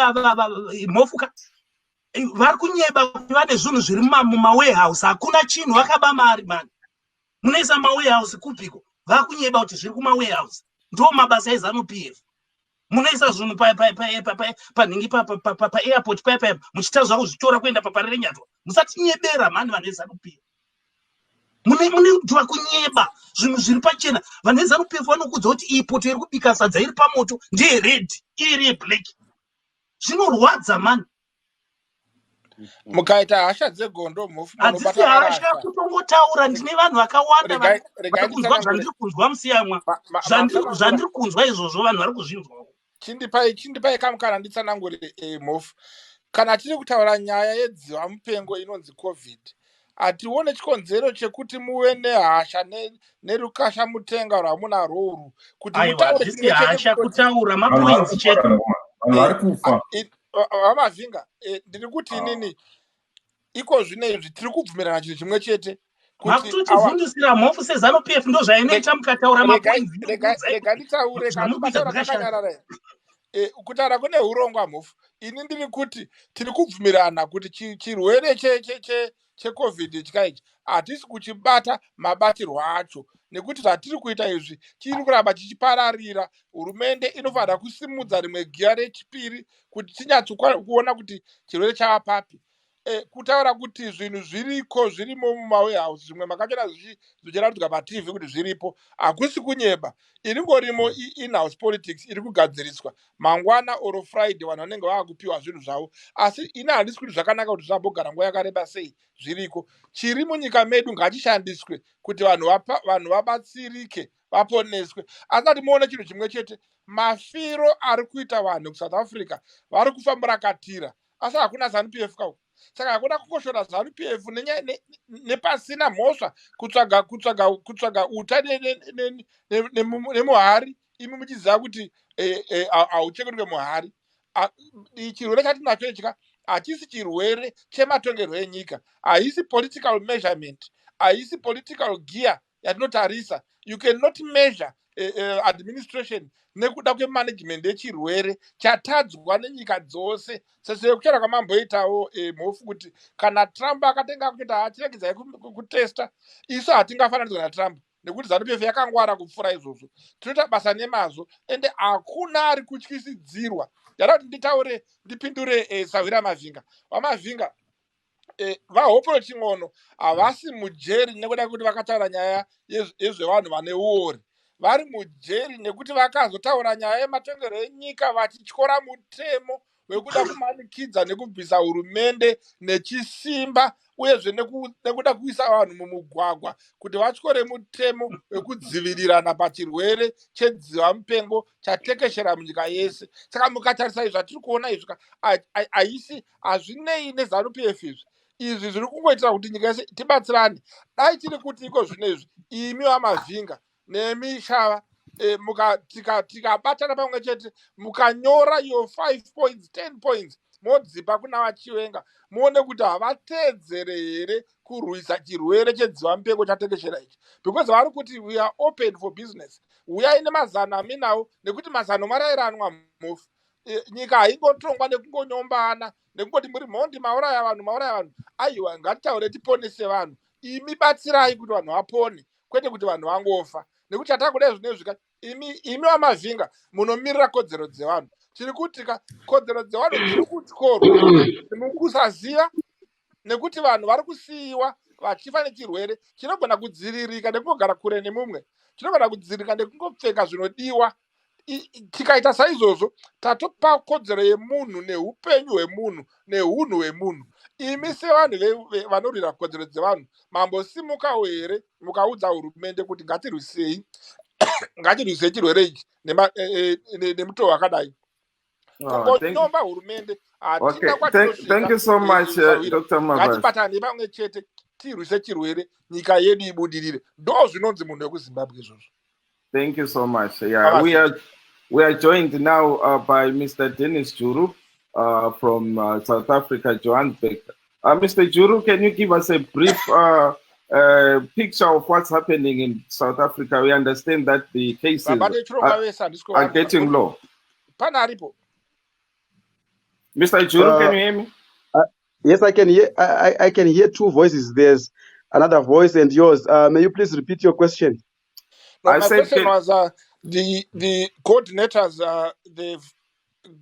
mhofuka vari kunyeba kuti vane zvinhu zviri mumawarehouse hakuna chinhu vakaba mari mani munoisa mawarehouse kupiko vakunyeba kuti zviri kumawarehouse ndo mabasa eZANU-PF munoisa zvinhu panhingi paairport paya muchita zvako zvitora kuenda paparerenyatwa musatinyebera mani vanhu veZANU-PF mune kunyeba zvinhu zviri pachena vanhu veZANU-PF vanokudza kuti iyi poto iri kubika sadza iri pamoto ndeye red iri yeblack zvinorwadza mani mukaita hasha dzegondo hadzisi hasha kutongotaura ndine vanhu vakawanda vari kunzwa zvandiri kunzwa musiyamwa zvandiri kunzwa izvozvo vanhu vari kuzvinzwawo chindipai kamukana nditsanangure mhofu kana tiri kutaura nyaya yedziva mupengo inonzi covid hatione chikonzero chekuti muve nehasha nerukasha mutenga rwamunarwo urwu kuti mutaure hasha kutaura mapoints chete vanhu vari kufa vamavhinga ndiri kuti inini iko zvinezvi tiri kubvumirana chinhu chimwe chete makutotibvundisira mhofu seZANU-PF ndo zvainoita mukataura mapoints rega nditaure kakanyarara kutaura kune urongwa mhofu ini ndiri kuti tiri kubvumirana kuti chirwere checovid chikaichi hatisi kuchibata mabatirwo acho nekuti zvatiri kuita izvi chiri kuramba chichipararira. Hurumende inofanira kusimudza rimwe giya rechipiri kuti tinyatsokuona kuti chirwere chava papi. Kutaura kuti zvinhu zvirimo mumawarehouse zvimwe makachona zvichiratidzwa paTV kuti zviripo hakusi kunyeba, iringorimo in-house politics iri kugadziriswa mangwana oro Friday vanhu vanenge vakupiwa zvinhu zvavo, asi ina handisi kuti zvakanaka kuti zvambogara nguva yakareba sei zviriko. Chiri munyika medu ngachishandiswe kuti vanhu vabatsirike vaponeswe. Asati muone chinhu chimwe chete, mafiro ari kuita vanhu kuSouth Africa vari kufa murakatira, asi hakuna ZANU-PF kauko. Saka hakuna kukoshora ZANU-PF nepasina mhosva kutsvaga uta nemuhari, imi muchiziva kuti hauchengetwe muhari. Chirwere chatinacho ichika hachisi chirwere chematongerwo enyika, haisi political measurement, haisi political gear yatinotarisa. You cannot measure administration nekuda kwemanagement yechirwere chatadzwa nenyika dzose. Sekuchera kwamamboitawo mhofu kuti kana Trump akatenga kuita hatiregedzai kutesta, isu hatingafananidzwa naTrump nekuti ZANU-PF yakangwara kupfuura izvozvo. Tinoita basa nemazvo ende hakuna ari kutyisidzirwa. Ndada kuti nditaure ndipindure Sawira Mavhinga. Wamavhinga vahopo ching'ono havasi mujeri nekuda kuti vakataura nyaya yezvevanhu vane uori. Vari mujeri nekuti vakazotaura nyaya yematongerwo enyika vachityora mutemo wekuda kumanikidza nekubvisa hurumende nechisimba, uyezve nekuda kuisa vanhu mumugwagwa kuti vatyore mutemo wekudzivirirana pachirwere chedziva mupengo chatekeshera munyika yese. Saka mukatarisa izvi zvatiri kuona izvi hazvinei neZANU-PF izvi zviri kungoitira kuti nyika yese tibatsirane. Dai tiri kuti iko zvinezvi imi Wamavhinga nemi Shava tikabatana pamwe chete mukanyora iyo 5 points 10 points modzipa kuna vachiwenga, muone kuti havateedzere here kurwisa chirwere chedziva mupengo chatekeshera ichi, because vari kuti we are open for business. Uyai nemazano aminawo, nekuti mazano marairanwa mhofu. Nyika haingotongwa nekungonyombana nekungoti muri mhondi mauraya vanhu. Aiwa, ngatitaure tiponese vanhu. Imi batsirai kuti vanhu vapone, kwete kuti vanhu vangofa. Nekuti chatakuda zvinezvi imi Wamavhinga munomirira kodzero dzevanhu. Tiri kuti kodzero dzevanhu dziri kutyorwa mukusaziva, nekuti vanhu vari kusiyiwa vachifa nechirwere chinogona kudziviririka nekungogara kure nemumwe, chinogona kudziviririka nekungopfeka zvinodiwa. Tikaita saizvozvo tatopa kodzero yemunhu neupenyu hwemunhu neunhu hwemunhu. Imi sevanhu vanorwira kodzero dzevanhu mambosimukawo here mukaudza hurumende kuti ngatirwisei chirwere ichi nemutoo wakadai. Kungonyomba hurumende Thank you so much, Dr. Mavas. Ngatibatane pamwe chete tirwise chirwere, nyika yedu ibudirire. Ndo zvinonzi munhu wekuZimbabwe izvozvo. Thank you so much. Yeah, we are joined now by Mr. Dennis Juru from South Africa, Johannesburg. Mr. Juru, can you give us a brief picture of what's happening in South Africa, we understand that the cases are getting low. Mr. Juru, can you hear me? Yes, I can hear. I can hear two voices. There's another voice and yours. May you please repeat your question? No, my question was the coordinators. They've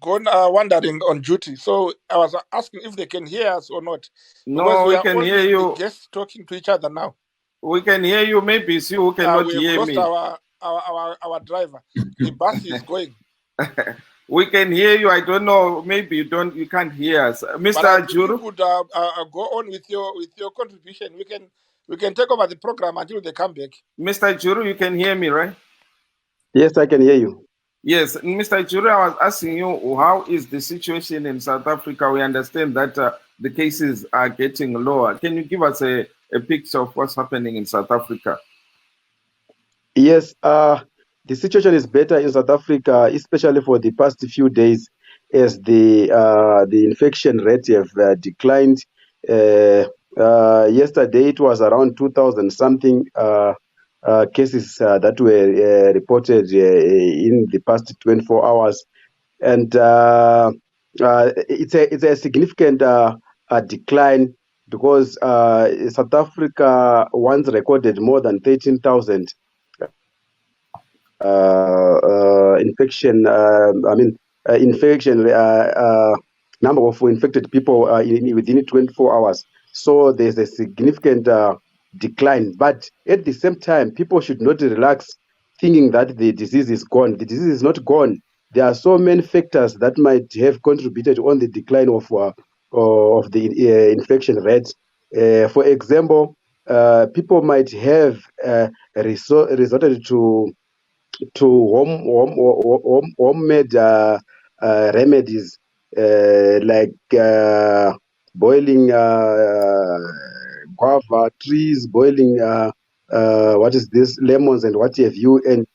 gone wandering on duty, so I was asking if they can hear us or not. No, we can hear you. Guests talking to each other now. We can hear you. Maybe it's you who cannot hear me. We lost our driver. The bus is going. We can hear you. I don't know. Maybe you can't hear us, Mr. Juru. You could go on with your contribution. We can take over the program until they come back. Mr. Juru, you can hear me, right? Yes, I can hear you. Yes, Mr. Juru, I was asking you, how is the situation in South Africa? We understand that the cases are getting lower. Can you give us a picture of what's happening in South Africa? Yes, the situation is better in South Africa, especially for the past few days, as the infection rate have declined. Yesterday, it was around 2,000 something cases that were reported in the past 24 hours, and it's a significant decline, because South Africa once recorded more than 13,000 infection number of infected people within 24 hours. So there's a significant decline. But at the same time, people should not relax thinking that the disease is gone. The disease is not gone. There are so many factors that might have contributed on the decline of the infection rate. For example, people might have resorted to homemade remedies, like boiling guava trees, boiling lemons and what have you. And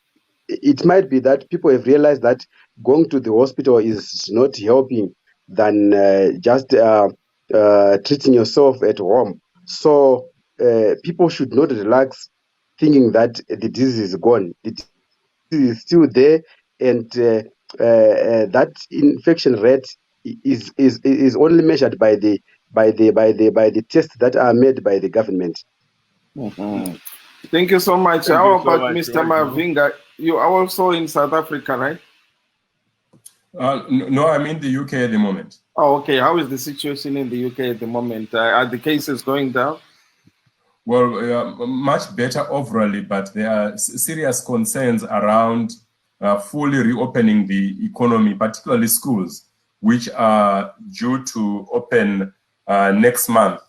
it might be that people have realized that going to the hospital is not helping than just treating yourself at home. So people should not relax thinking that the disease is gone. The is still there, and that infection rate is only measured by the tests that are made by the government. Mm-hmm. Thank you so much. How about Mr. Mavinga? You are also in South Africa, right? No, I'm in the UK at the moment. Oh, okay. How is the situation in the UK at the moment? Are the cases going down? Well, much better overall, but there are serious concerns around fully reopening the economy, particularly schools, which are due to open next month.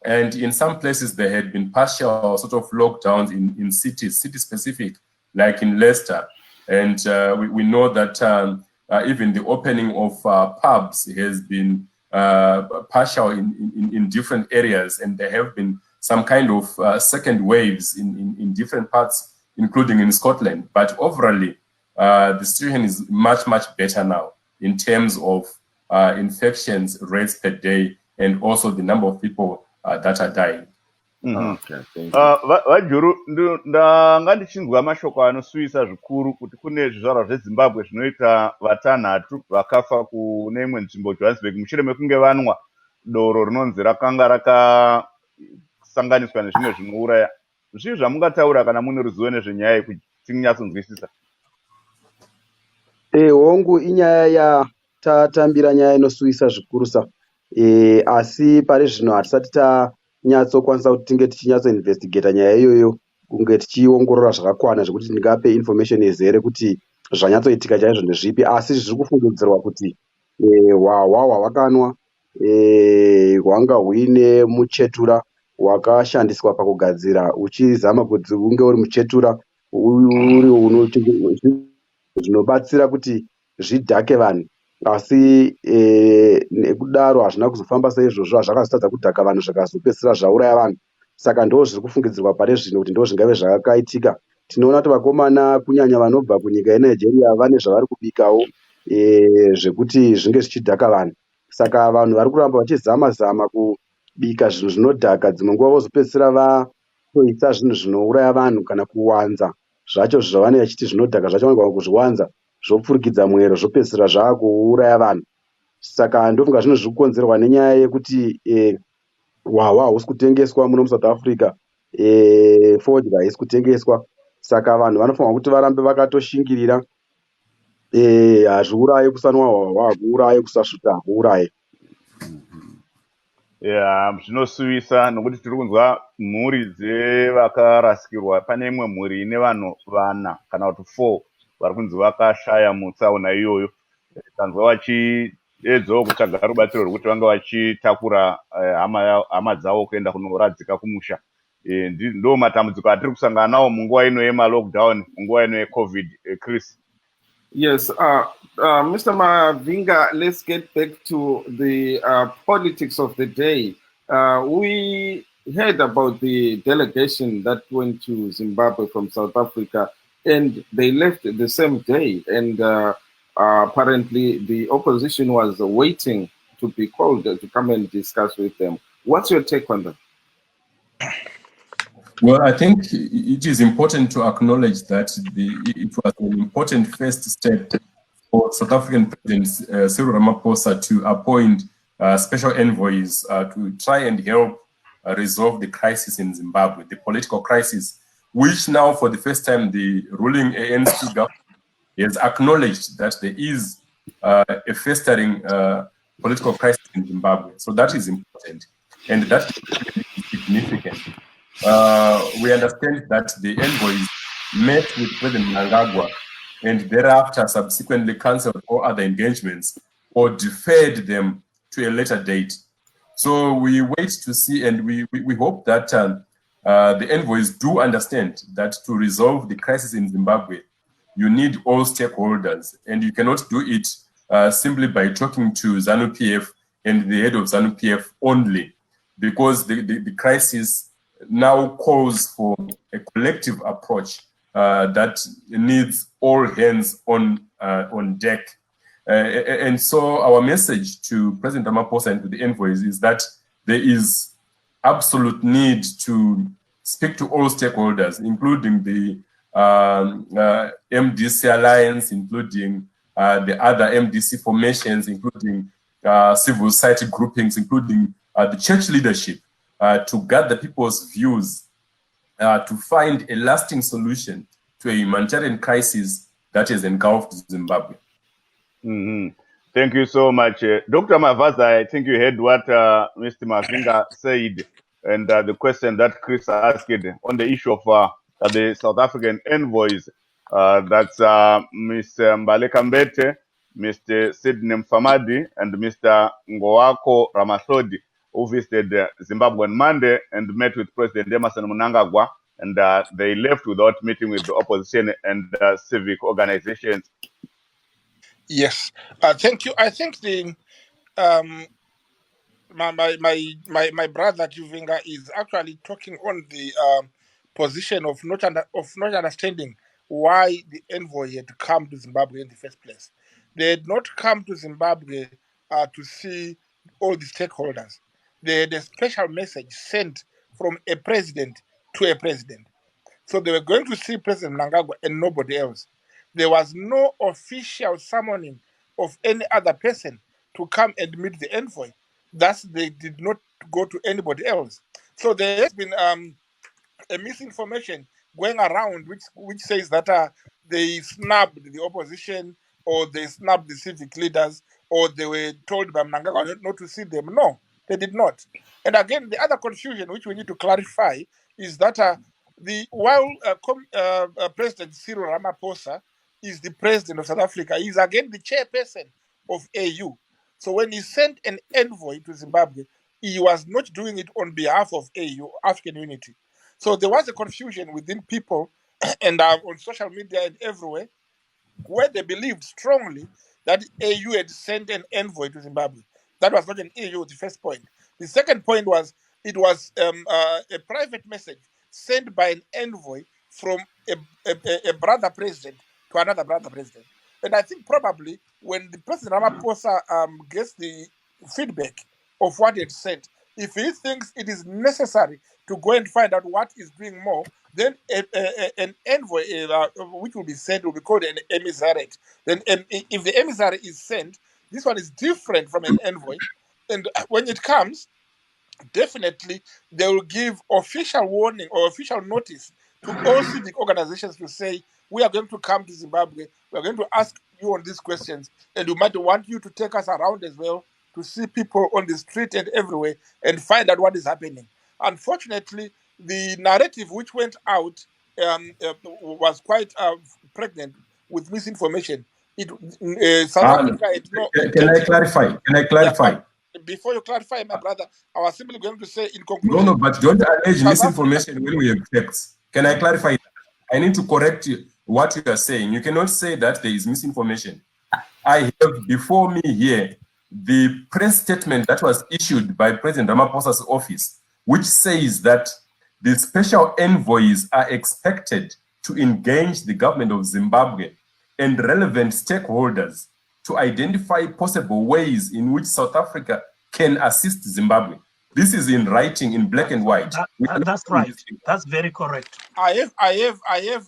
And in some places, there had been partial sort of lockdowns in cities, city-specific, like in Leicester. And we know that even the opening of pubs has been partial in different areas, and there have been some kind of second waves in different parts, including in Scotland. But overall, the situation is much, much better now in terms of infections rates per day, and also the number of people that are dying. Vajuru, ndanga ndichinzwa mashoko anosuvisa zvikuru kuti kune zvizvarwa zveZimbabwe zvinoita vatanhatu vakafa kune imwe nzvimbo Johannesburg mushure mekunge vanwa doro rinonzi rakanga rakasanganiswa nezvimwe zvinouraya. Zvii zvamungataura kana mune ruzivo nezvenyaya iyi kuti tinyatsonzwisisa? Hongu inyaya tatambira nyaya inosuvisa zvikurusa, asi pari zvino hatisati tanyatsokwanisa kuti tinge tichinyatsoinvestigata nyaya iyoyo, kunge tichiongorora zvakakwana zvekuti ndingape information yezere kuti zvanyatsoitika chaizvo ndezvipi. Asi zviri kufungidzirwa kuti hwahwa hwakanwa hwanga huine muchetura wakashandiswa pakugadzira, uchizama kuti unge uri muchetura uri zvinobatsira kuti zvidhake vanhu. Asi nekudaro hazvina kuzofamba saizvozvo, zvakazotadza kudhaka vanhu zvikazopedzisira zvauraya vanhu. Saka ndo zviri kufungidzirwa pari zvino kuti ndo zvingave zvakaitika. Tinoona kuti vakomana kunyanya vanobva kunyika yeNigeria vane zvavari kubikawo zvekuti zvinge zvichidhaka vanhu. Saka vanhu vari kuramba vachizama-zama vobika zvinhu zvinodhaka, dzimwe nguva vozopedzisira vatoisa zvinhu zvinouraya vanhu kana kuwanza zvacho zvavanenge vachiti zvinodhaka zvacho vanogona kuzviwanza zvopfurikidza mwero zvopedzisira zvaakuuraya vanhu. Saka ndofunga zvinhu zviri kukonzerwa nenyaya yekuti hwahwa hahusi kutengeswa muno muSouth Africa, fodya haisi kutengeswa. Saka vanhu vanofanirwa kuti varambe vakatoshingirira hazviuraye kusanwa hwahwa, hakuuraye kusasvuta hakuuraye. Zvinosuvisa nokuti tiri kunzwa mhuri dzevakarasikirwa. Pane imwe mhuri ine vanhu 4 kana kuti 4 vari kunzi vakashaya mutsaona iyoyo. Tanzwa vachiedzawo kutsvaga rubatsiro rwekuti vanga vachitakura hama dzavo kuenda kunoradzika kumusha. Ndo matambudziko atiri kusangana nawo munguva ino yemalockdown, munguva ino yeCovid. Chris. Yes, Mr. Mavinga, let's get back to the politics of the day. We heard about the delegation that went to Zimbabwe from South Africa, and they left the same day. And apparently the opposition was waiting to be called to come and discuss with them. What's your take on that? Well, I think it is important to acknowledge that it was an important first step for South African President Cyril Ramaphosa to appoint special envoys to try and help resolve the crisis in Zimbabwe, the political crisis, which now for the first time the ruling ANC government has acknowledged that there is a festering political crisis in Zimbabwe. So that is important, and that is significant. We understand that the envoys met with President Mnangagwa and thereafter subsequently cancelled all other engagements or deferred them to a later date. So we wait to see, and we hope that the envoys do understand that to resolve the crisis in Zimbabwe, you need all stakeholders, and you cannot do it simply by talking to ZANU-PF and the head of ZANU-PF only, because the crisis now calls for a collective approach that needs all hands on deck. And so our message to President Ramaphosa and to the envoys is that there is absolute need to speak to all stakeholders, including the MDC Alliance, including the other MDC formations, including civil society groupings, including the church leadership, to gather people's views to find a lasting solution to a humanitarian crisis that has engulfed Zimbabwe. Thank you so much. Dr. Mavaza, I think you heard what Mr. Mavinga said, and the question that Chris asked on the issue of the South African envoys. That's Mr. Mbale Kambete, Mr. Sidney Mfamadi, and Mr. Ngoako Ramasodi, who visited Zimbabwe on Monday and met with President Emmerson Mnangagwa, and they left without meeting with the opposition and civic organizations. Yes, thank you. I think the my brother Juvinga is actually talking on the position of not understanding why the envoy had come to Zimbabwe in the first place. They had not come to Zimbabwe to see all the stakeholders. They had a special message sent from a president to a president. So they were going to see President Mnangagwa and nobody else. There was no official summoning of any other person to come and meet the envoy. Thus, they did not go to anybody else. So there has been a misinformation going around which says that they snubbed the opposition, or they snubbed the civic leaders, or they were told by Mnangagwa not to see them. No, they did not. And again, the other confusion which we need to clarify is that while President Cyril Ramaphosa is the president of South Africa, he is again the chairperson of AU. So when he sent an envoy to Zimbabwe, he was not doing it on behalf of AU, African Unity. So there was a confusion within people and on social media and everywhere, where they believed strongly that AU had sent an envoy to Zimbabwe. That was not an AU, the first point. The second point was it was a private message sent by an envoy from a brother president to another brother president. And I think probably when the President Ramaphosa gets the feedback of what he had sent, If he thinks it is necessary to go and find out what is doing more, then an envoy, which will be sent, will be called an emissary. Then, if the emissary is sent, this one is different from an envoy. And when it comes, definitely they will give official warning or official notice to all civic organizations to say, we are going to come to Zimbabwe, we are going to ask you on these questions, and we might want you to take us around as well to see people on the street and everywhere and find out what is happening. Unfortunately, the narrative which went out was quite pregnant with misinformation. South Africa had no. Can I clarify? Yeah, before you clarify, my brother, I was simply going to say in conclusion. No, but don't allege misinformation when we have facts. Can I clarify? I need to correct you, what you are saying. You cannot say that there is misinformation. I have before me here the press statement that was issued by President Ramaphosa's office, which says that the special envoys are expected to engage the government of Zimbabwe and relevant stakeholders to identify possible ways in which South Africa can assist Zimbabwe. This is in writing, in black and white. That's right. That's very correct. I have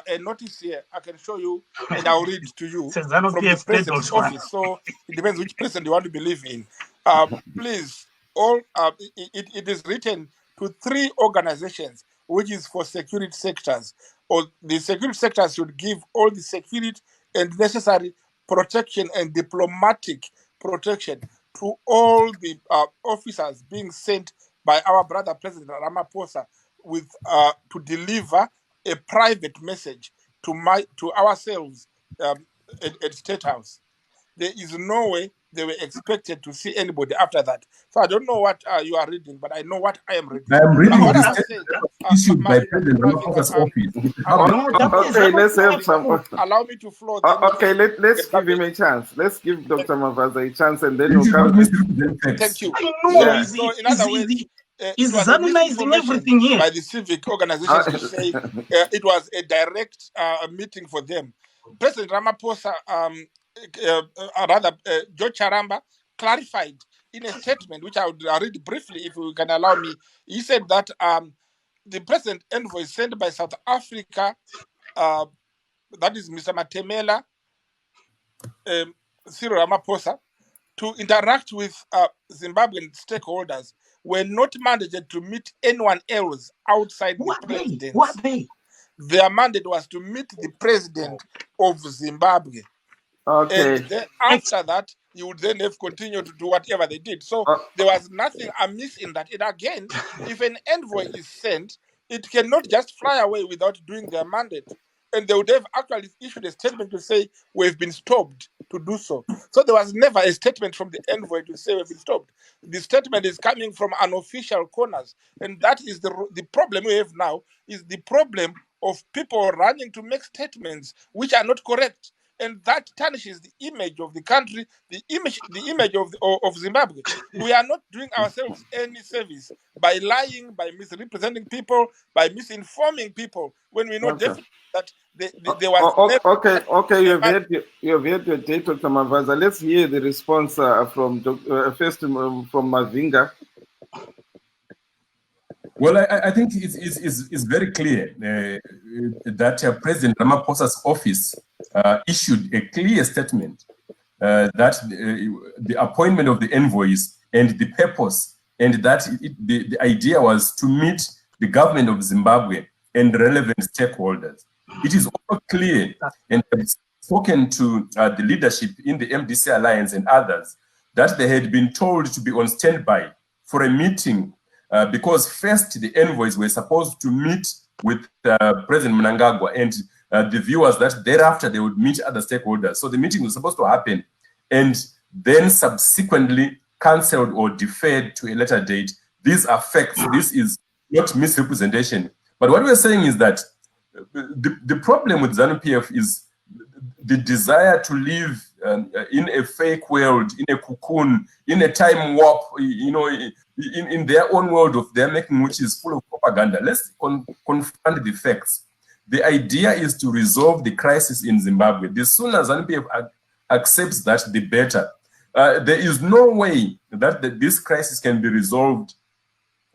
a notice here. I can show you, and I'll read to you from the president's office. So it depends which president you want to believe in. Please, all it is written to 3 organizations, which is for security sectors. Or the security sectors should give all the security and necessary protection and diplomatic protection to all the officers being sent by our brother President Ramaphosa with to deliver a private message to ourselves at State House. There is no way they were expected to see anybody after that. So I don't know what you are reading, but I know what I am reading. I am reading the issued by President Ramaphosa's office. Okay, let's have some. Allow me to flow. Okay, let's give him a chance. Let's give Dr. Mavaza a chance, and then we'll come. Thank you. I know. Yeah. So in other words, is examinizing everything here by the civic organizations to say it was a direct meeting for them. President Ramaphosa, George Charamba, clarified in a statement, which I would read briefly if you can allow me. He said that the president envoy sent by South Africa, that is Mr. Matemela, Cyril Ramaphosa, to interact with Zimbabwean stakeholders were not mandated to meet anyone else outside the president. Their mandate was to meet the president of Zimbabwe. Okay. And then after that, you would then have continued to do whatever they did. So there was nothing amiss in that. And again, if an envoy is sent, it cannot just fly away without doing their mandate. And they would have actually issued a statement to say, we've been stopped to do so. So there was never a statement from the envoy to say we've been stopped. The statement is coming from unofficial corners. And that is the problem we have now, is the problem of people running to make statements which are not correct. And that tarnishes the image of the country, the image of Zimbabwe. We are not doing ourselves any service by lying, by misrepresenting people, by misinforming people, when we know definitely that there was. Okay. You have heard your date, Dr. Mavaza. Let's hear the response from first from Mavinga. Well, I think it's very clear that President Ramaphosa's office issued a clear statement that the appointment of the envoys and the purpose, and that the idea was to meet the government of Zimbabwe and relevant stakeholders. It is also clear, and I've spoken to the leadership in the MDC Alliance and others, that they had been told to be on standby for a meeting because first the envoys were supposed to meet with President Mnangagwa, and the view was that thereafter they would meet other stakeholders. So the meeting was supposed to happen and then subsequently cancelled or deferred to a later date. These are facts. This is not misrepresentation. But what we're saying is that the problem with ZANU-PF is the desire to live in a fake world, in a cocoon, in a time warp, in their own world of their making, which is full of propaganda. Let's confront the facts. The idea is to resolve the crisis in Zimbabwe. The sooner ZANU-PF accepts that, the better. there is no way that this crisis can be resolved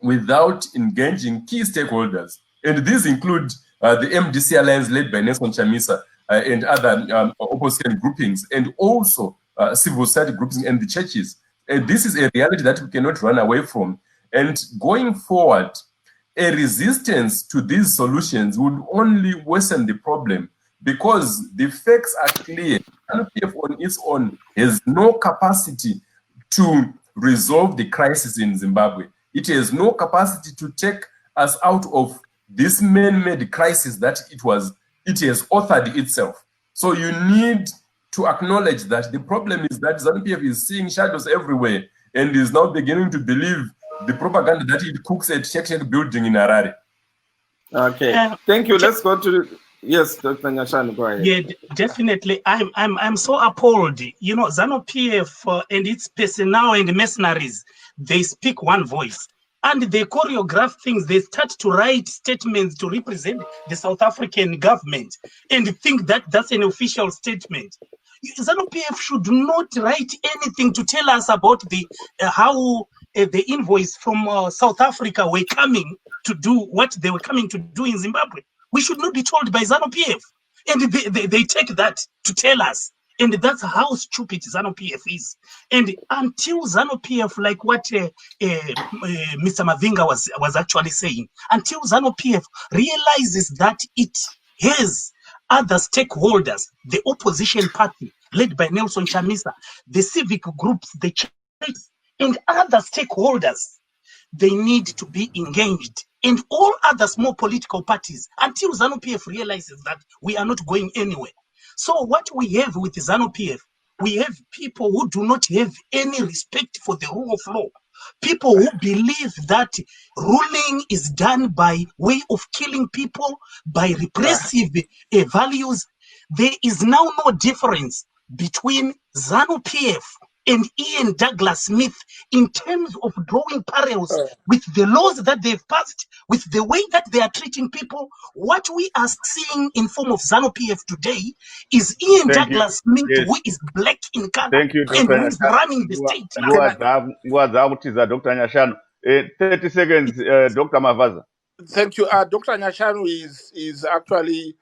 without engaging key stakeholders. And these include the MDC Alliance led by Nelson Chamisa and other opposition groupings, and also civil society groups and the churches. And this is a reality that we cannot run away from. And going forward, a resistance to these solutions would only worsen the problem, because the facts are clear. NPF on its own has no capacity to resolve the crisis in Zimbabwe. It has no capacity to take us out of this man-made crisis that it has authored itself. So you need to acknowledge that the problem is that ZANU-PF is seeing shadows everywhere and is now beginning to believe the propaganda that it cooks at Shek building in Harare. Okay, thank you. Let's go to yes, Dr. Nyashanu, go ahead. Yeah, definitely. I'm so appalled. You know, ZANU-PF and its personnel and mercenaries, they speak one voice. And they choreograph things. They start to write statements to represent the South African government and think that that's an official statement. ZANU-PF should not write anything to tell us about the how the envoys from South Africa were coming to do what they were coming to do in Zimbabwe. We should not be told by ZANU-PF. And they take that to tell us. And that's how stupid ZANU-PF is. And until ZANU-PF, like what Mr. Mavinga was actually saying, until ZANU-PF realizes that it has other stakeholders, the opposition party led by Nelson Chamisa, the civic groups, the churches, and other stakeholders, they need to be engaged. And all other small political parties, until ZANU-PF realizes that we are not going anywhere. So what we have with ZANU-PF, we have people who do not have any respect for the rule of law. People who believe that ruling is done by way of killing people, by repressive values. There is now no difference between ZANU-PF and Ian Douglas Smith in terms of drawing parallels with the laws that they've passed, with the way that they are treating people. What we are seeing in form of ZANU-PF today is Ian Douglas Smith, who is black in color and who is running the state. Dr. Nyashanu. 30 seconds, Dr. Mavaza. Thank you. Dr. Nyashanu is actually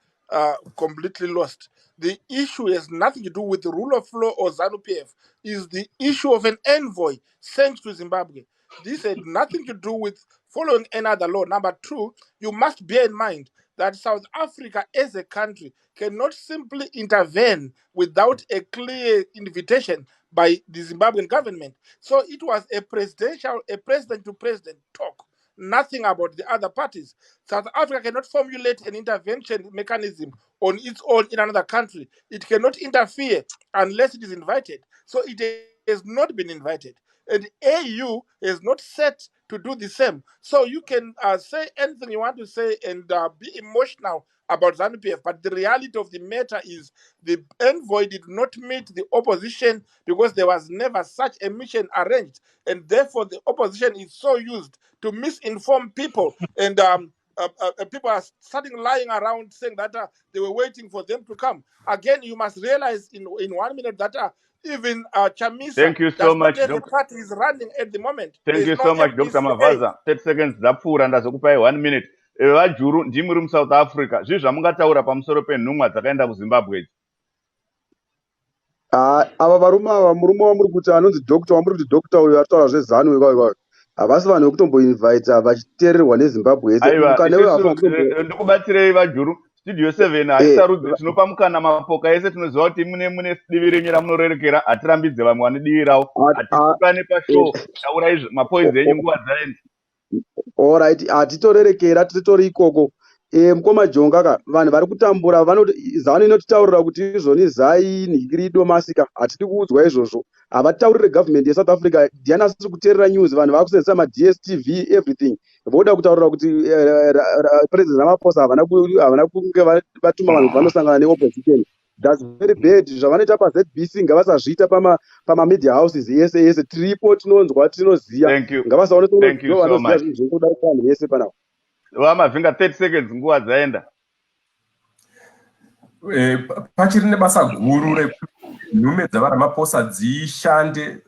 completely lost. The issue has nothing to do with the rule of law or ZANU-PF. Is the issue of an envoy sent to Zimbabwe. This had nothing to do with following another law. Number two, you must bear in mind that South Africa as a country cannot simply intervene without a clear invitation by the Zimbabwean government. So it was a president-to-president talk. Nothing about the other parties. South Africa cannot formulate an intervention mechanism on its own in another country. It cannot interfere unless it is invited. So it has not been invited. And AU is not set to do the same. So you can say anything you want to say and be emotional about ZANU-PF, but the reality of the matter is the envoy did not meet the opposition because there was never such a mission arranged, and therefore the opposition is so used to misinform people, and people are starting lying around saying that they were waiting for them to come. Again, you must realize in 1 minute that even Chamisa, thank you so much, the party is running at the moment. Thank you so much, Dr. Mavaza. 30 seconds, Zapura, ndazokupai 1 minute. Vajuru ndimuri muSouth Africa. Zvizvi zvamungataura pamusoro penhumwa dzakaenda kuZimbabwe. Ava varume ava, murume wamuri kuti anonzi dokta, wamuri kuti dokta uyu aritaura zvezanu ikao, havasi vanhu vekutomboinvita vachiteererwa neZimbabwe yese. Ndikubatsirei Vajuru. Studio 7 haisarudzi, tinopa mukana mapoka ese, tinoziva kuti mune divi renyu ramunorerekera, hatirambidze vamwe vane divi ravo, hatikane pashow, taurai mapoinzi enyu nguva dzaenda. Alright, hatitorerekera, titori ikoko. Mukoma Jonga, vanhu vari kutambura zano inotitaurira kuti izvoni zai nhikirido masika, hatidi kuudzwa izvozvo. Havataurire government yeSouth Africa, Diana asiri kuteerera news, vanhu vakusenzesa maDSTV, everything. Voda kutaurira kuti President Ramaphosa havana kunge vatuma vanhu vanosangana neopposition. That's very bad. Zvavanoita paZBC ngavasazviita pamamedia houses yese yese. Tiripo tinonzwa tinoziya. Ngavasaone vanoziya zvinhu zvinoda vanhu vese panapa. Vamavinga 30 seconds nguva dzaenda. Pachiri nebasa guru nhume dzavaramaphosa dzishande.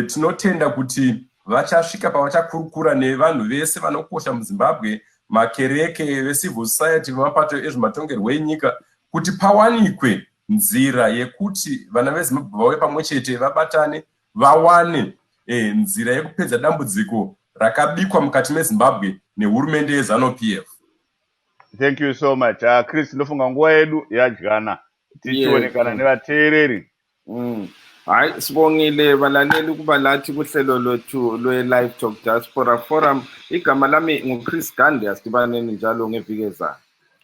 Tinotenda kuti vachasvika pavachakurukura nevanhu vese vanokosha muZimbabwe, makereke, vecivil society, vemapato ezvematongerwo enyika, kuti pawanikwe nzira yekuti vana veZimbabwe vauye pamwe chete, vabatane, vawane nzira yekupedza dambudziko rakabikwa mukati meZimbabwe nehurumende yeZANU-PF. Thank you so much. Chris, ndofunga nguva yedu yadyana tichionekana nevateereri. Hayi, sibongile balaleli kuba lathi kuhlelo lwethu lwe-LiveTalk Diaspora Forum. Igama lami nguChris Gandhi, asidibaneni njalo ngeviki ezayo.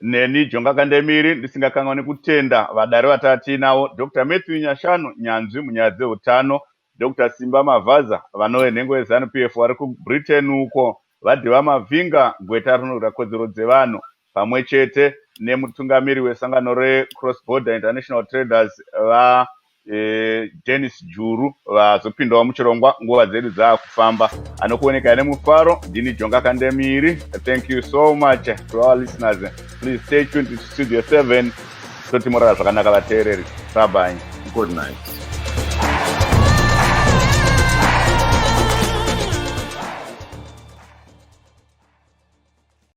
Neni Jonga Kandemiri, ndisingakanganwi kutenda vadari vatatu tinawo, Dr. Matthew Nyashanu, nyanzvi munyaya dzeutano, Dr. Simba Mavaza, vanove nhengo yeZANU-PF vari kuBritain uko, Vadhiva Mavhinga, gweta rinogara kodzero dzevanhu, pamwe chete nemutungamiri wesangano reCross Border International Traders Dennis Juru vazopindawo muchirongwa nguva dzedu dzaakufamba. Anokuoneka nemufaro, ndini Jonga Kandemiri. Thank you so much to our listeners. Please stay tuned to Studio 7. Toti morara zvakanaka vateereri. Bye bye. Good night.